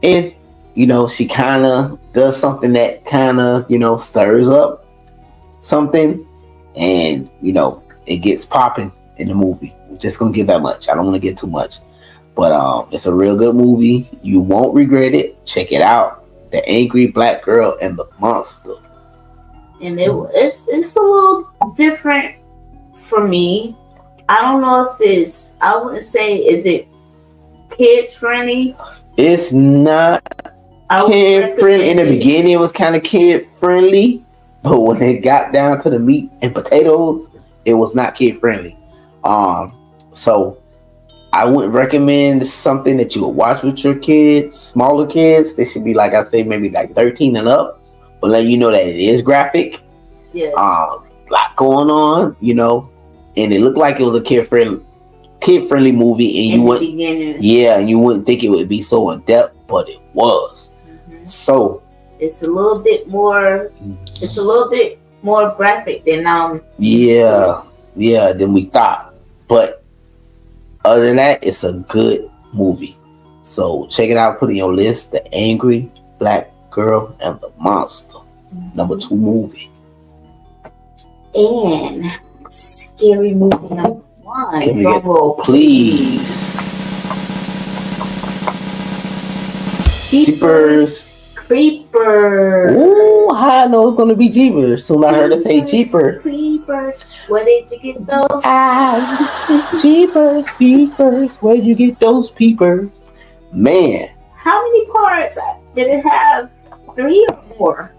And, she kind of does something that kind of, stirs up something. And, it gets popping in the movie. I'm just going to give that much. I don't want to get too much. But it's a real good movie. You won't regret it. Check it out. The Angry Black Girl and the Monster. And it's a little different for me. I don't know if I wouldn't say, is it kids friendly? It's not kid friendly. In the beginning, it was kind of kid friendly. But when it got down to the meat and potatoes, it was not kid friendly. So I wouldn't recommend something that you would watch with your kids, smaller kids. They should be, like I say, maybe like 13 and up. But let you know that it is graphic. Yes. A lot going on, and it looked like it was a kid friendly movie, and you wouldn't think it would be so in depth, but it was. So it's a little bit more graphic than than we thought. But other than that, it's a good movie. So check it out, put it in your list. The Angry Black Girl and the Monster. Number 2 movie. And scary movie number 1. Can we get, please? Jeepers Creepers. Ooh, how I know it's gonna be Jeepers. Soon I heard it say Jeepers. Creepers. Where did you get those eyes? Jeepers Creepers. Where'd you get those peepers? Man. How many parts did it have? 3 or 4?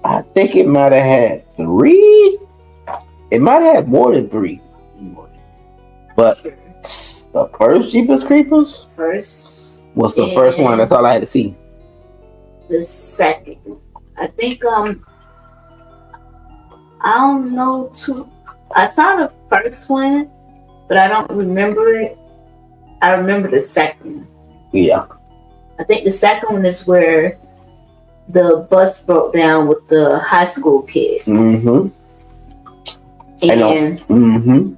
I think it might have had 3. It might have had more than 3. But the first Jeepers Creepers was the first one. That's all I had to see. The second, I think I don't know I saw the first one, but I don't remember it. I remember the second. Yeah. I think the second one is where the bus broke down with the high school kids. Mm-hmm. And I know. Mm-hmm.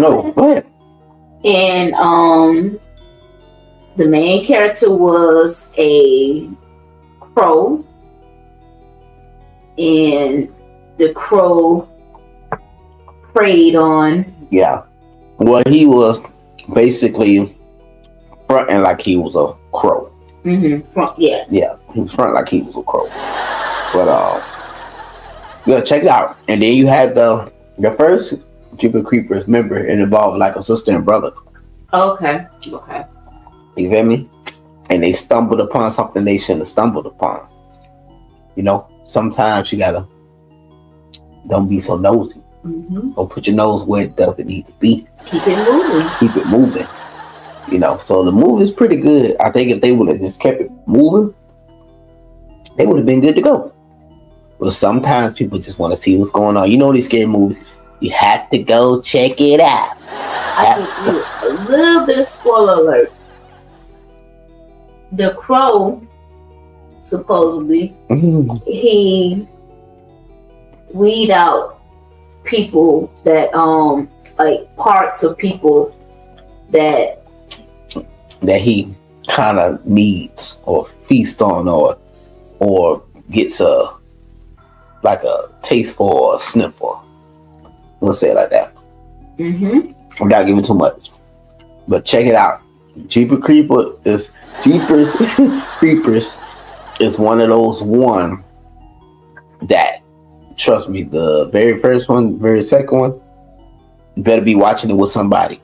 No, go ahead. And the main character was a crow, and the crow preyed on. Yeah. Well, he was basically fronting like he was a crow. Yes. Yeah, he was fronting like he was a crow. But yeah, check it out. And then you had the first Jeepers Creepers. Remember, it involved like a sister and brother. Okay. You feel me? And they stumbled upon something they shouldn't have stumbled upon. Sometimes you gotta don't be so nosy. Don't put your nose where it doesn't need to be. Keep it moving. You know, so the move is pretty good. I think if they would have just kept it moving, they would have been good to go. But sometimes people just want to see what's going on. You know these scary movies. You have to go check it out. I give you a little bit of spoiler alert. The Crow, supposedly, he weed out people that like parts of people that he kind of needs or feast on or gets a taste for or a sniff for. We'll say it like that. Without giving too much. But check it out. Jeepers Creepers is one of those that, trust me, the very first one, very second one, you better be watching it with somebody.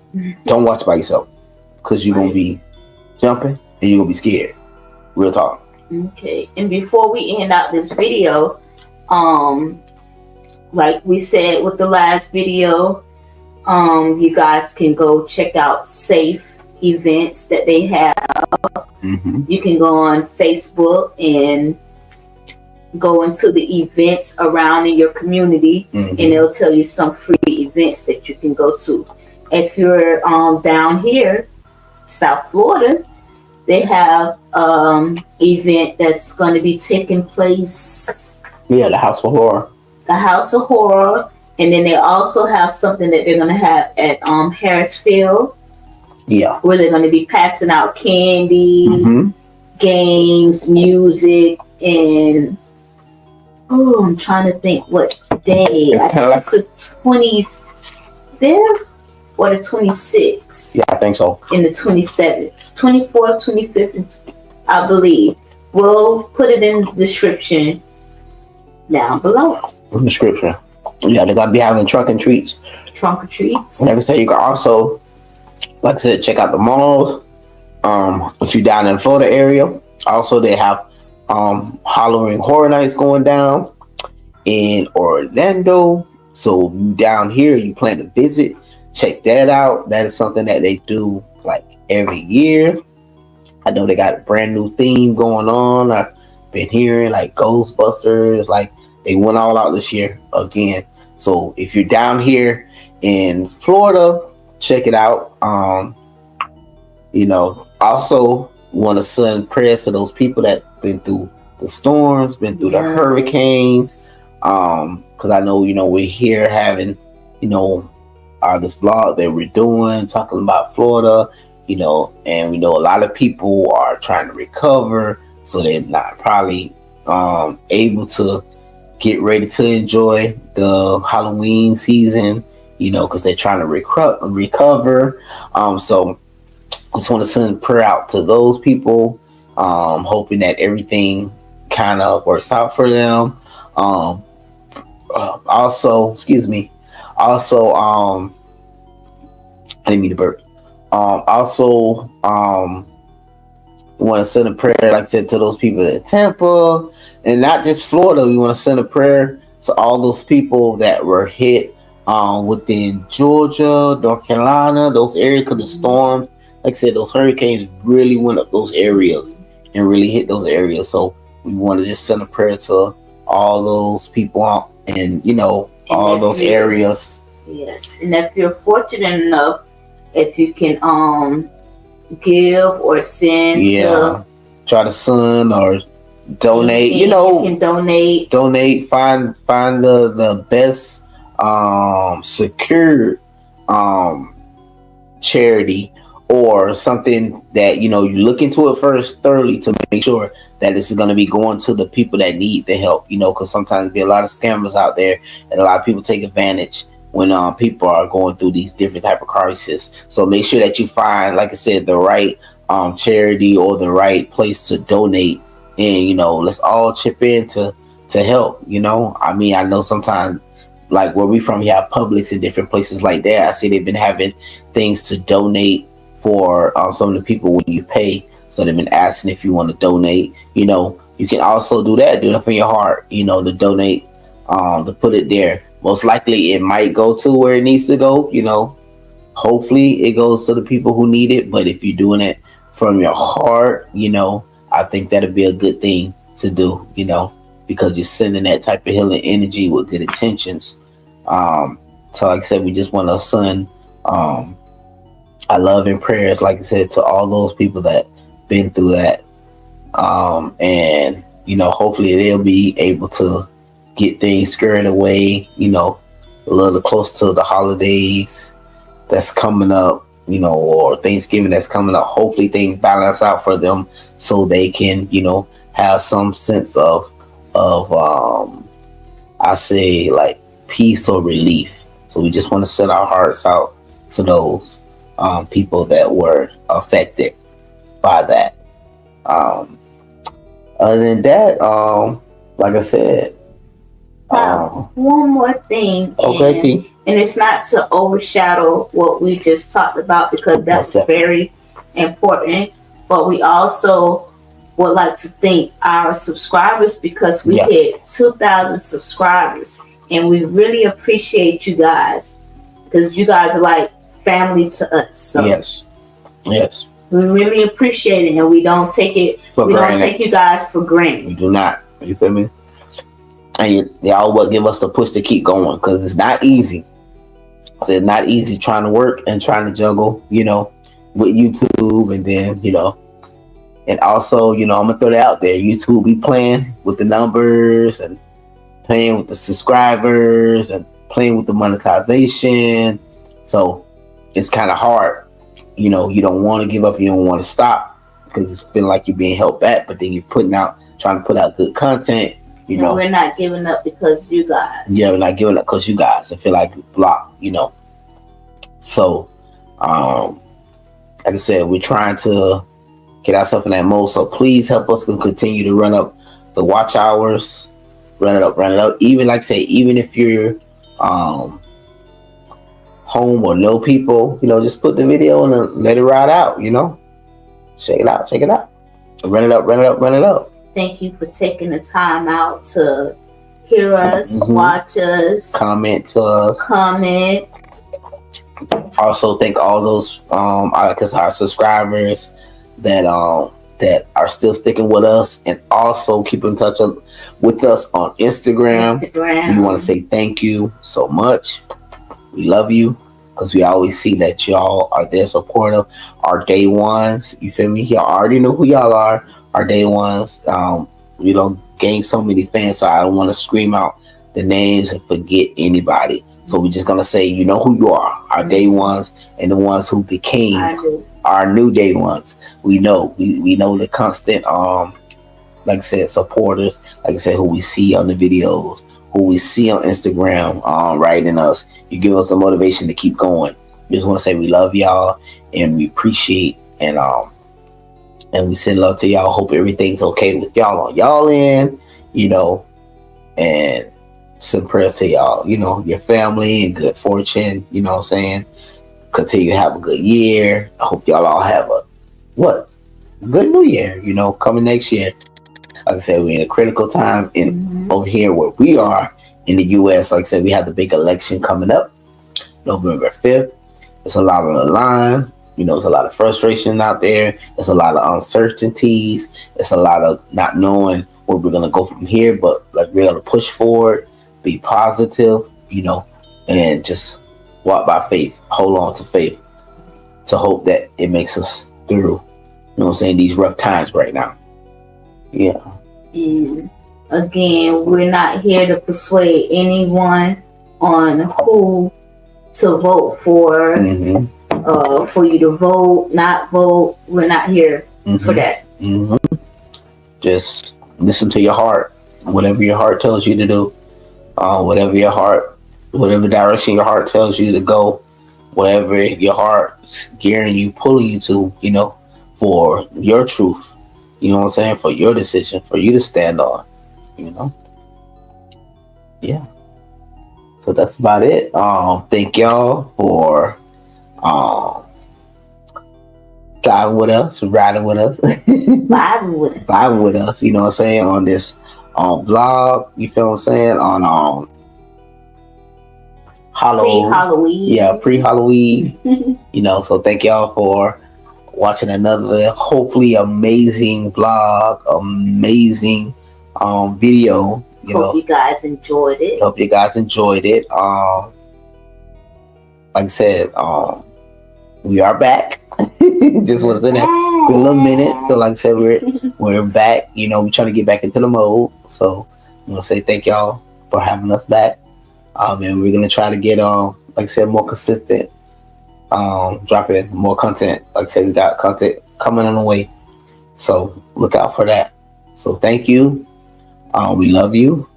Don't watch by yourself, because you're going to be jumping and you're going to be scared. Real talk. Okay. And before we end out this video, like we said with the last video, you guys can go check out safe events that they have. You can go on Facebook and go into the events around in your community, and it'll tell you some free events that you can go to. If you're down here, South Florida, they have event that's going to be taking place. Yeah, the House of Horror. The House of Horror. And then they also have something that they're going to have at Harrisfield. Yeah. Where they're going to be passing out candy, games, music, and I'm trying to think what day. I think it's the 25th or the 26th. Yeah, I think so. And the 27th, 24th, 25th, I believe. We'll put it in the description down below. Description. Yeah, they're gonna be having trunk and treats. Trunk or treats. Like I said, you can also, like I said, check out the malls. If you're down in the Florida area, also they have Halloween Horror Nights going down in Orlando. So down here, you plan to visit, check that out. That is something that they do like every year. I know they got a brand new theme going on. I've been hearing like Ghostbusters, like they went all out this year again. So if you're down here in Florida, check it out. Also want to send prayers to those people that been through the storms, been through the hurricanes. Because I know, we're here having, this vlog that we're doing, talking about Florida, and we know a lot of people are trying to recover, so they're not probably able to get ready to enjoy the Halloween season, because they're trying to recover. So just want to send a prayer out to those people, hoping that everything kind of works out for them. Also, I didn't mean to burp. Want to send a prayer, like I said, to those people in Tampa, and not just Florida. We want to send a prayer to all those people that were hit within Georgia, North Carolina, those areas, because the storms, like I said, those hurricanes really went up those areas and really hit those areas. So we want to just send a prayer to all those people out and all those areas. Yes, and if you're fortunate enough, if you can give or send try to send or donate, you can donate, find the best secured charity or something that you look into it first thoroughly to make sure that this is going to be going to the people that need the help, because sometimes there be a lot of scammers out there and a lot of people take advantage when people are going through these different type of crises. So make sure that you find, like I said, the right charity or the right place to donate, and let's all chip in to help. I know sometimes, like where we from, you have Publix and different places like that. I see they've been having things to donate for some of the people when you pay. So they've been asking if you want to donate. You can also do that from your heart, to donate, to put it there. Most likely it might go to where it needs to go, hopefully it goes to the people who need it. But if you're doing it from your heart, I think that'd be a good thing to do, because you're sending that type of healing energy with good intentions. So like I said, we just want to send our love and prayers, like I said, to all those people that been through that. And hopefully they'll be able to get things squared away, a little close to the holidays that's coming up, or Thanksgiving that's coming up. Hopefully things balance out for them so they can, have some sense of I say like peace or relief. So we just want to set our hearts out to those people that were affected by that. Other than that, like I said, one more thing. Okay, T. And it's not to overshadow what we just talked about, because that's very important. But we also would like to thank our subscribers, because we hit 2,000 subscribers. And we really appreciate you guys, because you guys are like family to us. So yes. We really appreciate it, and we don't take it. Don't take you guys for granted. We do not. You feel me? And y'all will give us the push to keep going, because it's not easy. It's not easy trying to work and trying to juggle, with YouTube, and then and also I'm gonna throw that out there. YouTube be playing with the numbers and playing with the subscribers and playing with the monetization. So it's kind of hard. You don't want to give up. You don't want to stop, because it's feeling like you're being held back. But then you're trying to put out good content. We're not giving up because you guys. Yeah, we're not giving up because you guys. I feel like we're blocked. So, like I said, we're trying to get ourselves in that mode. So please help us to continue to run up the watch hours. Run it up. Even like I say, even if you're home or know people, just put the video and let it ride out, check it out, run it up. Thank you for taking the time out to hear us, watch us, comment to us. Also thank all those our subscribers that are still sticking with us, and also keep in touch with us on Instagram. We want to say thank you so much. We love you, because we always see that y'all are there supportive. Our day ones, you feel me? Y'all already know who y'all are. Our day ones. We don't gain so many fans, so I don't want to scream out the names and forget anybody. So we're just gonna say, you know who you are. Our day ones, and the ones who became our new day ones. We know. We know the constant like I said, supporters, like I said, who we see on the videos, who we see on Instagram, writing us. You give us the motivation to keep going. We just want to say we love y'all, and we appreciate, and we send love to y'all. Hope everything's okay with y'all on y'all end, and send prayers to y'all, your family, and good fortune, what I'm saying? Continue to have a good year. I hope y'all all have a good new year, coming next year. Like I said, we're in a critical time over here where we are in the U.S. Like I said, we have the big election coming up, November 5th. It's a lot on the line. There's a lot of frustration out there. There's a lot of uncertainties. It's a lot of not knowing where we're going to go from here. But like, we're going to push forward, be positive, and just walk by faith. Hold on to faith to hope that it makes us through, these rough times right now. Yeah. And again, we're not here to persuade anyone on who to vote for. For you to vote, not vote. We're not here for that. Just listen to your heart. Whatever your heart tells you to do, whatever direction your heart tells you to go, whatever your heart's gearing you, pulling you to, for your truth. You know what I'm saying? For your decision, for you to stand on, Yeah. So that's about it. Thank y'all for driving with us, riding with us, vibing with us, you know what I'm saying, on this vlog, you feel what I'm saying, on Pre-Halloween. Yeah, pre-Halloween. You know, so thank y'all for watching another hopefully amazing vlog, amazing video. You Hope know, you guys enjoyed it. hope you guys enjoyed it. Like I said, we are back. Just wasn't it for a little minute. So like I said, we're back. You know, we're trying to get back into the mode. So I'm gonna say thank y'all for having us back. And we're gonna try to get like I said, more consistent. Dropping more content. Like I said, we got content coming on the way. So look out for that. So thank you. We love you.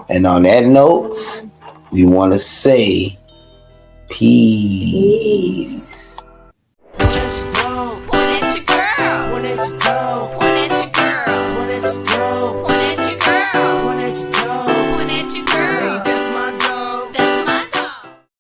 And on that note, we want to say peace. Point at your toe. Point at your girl. Point at your toe.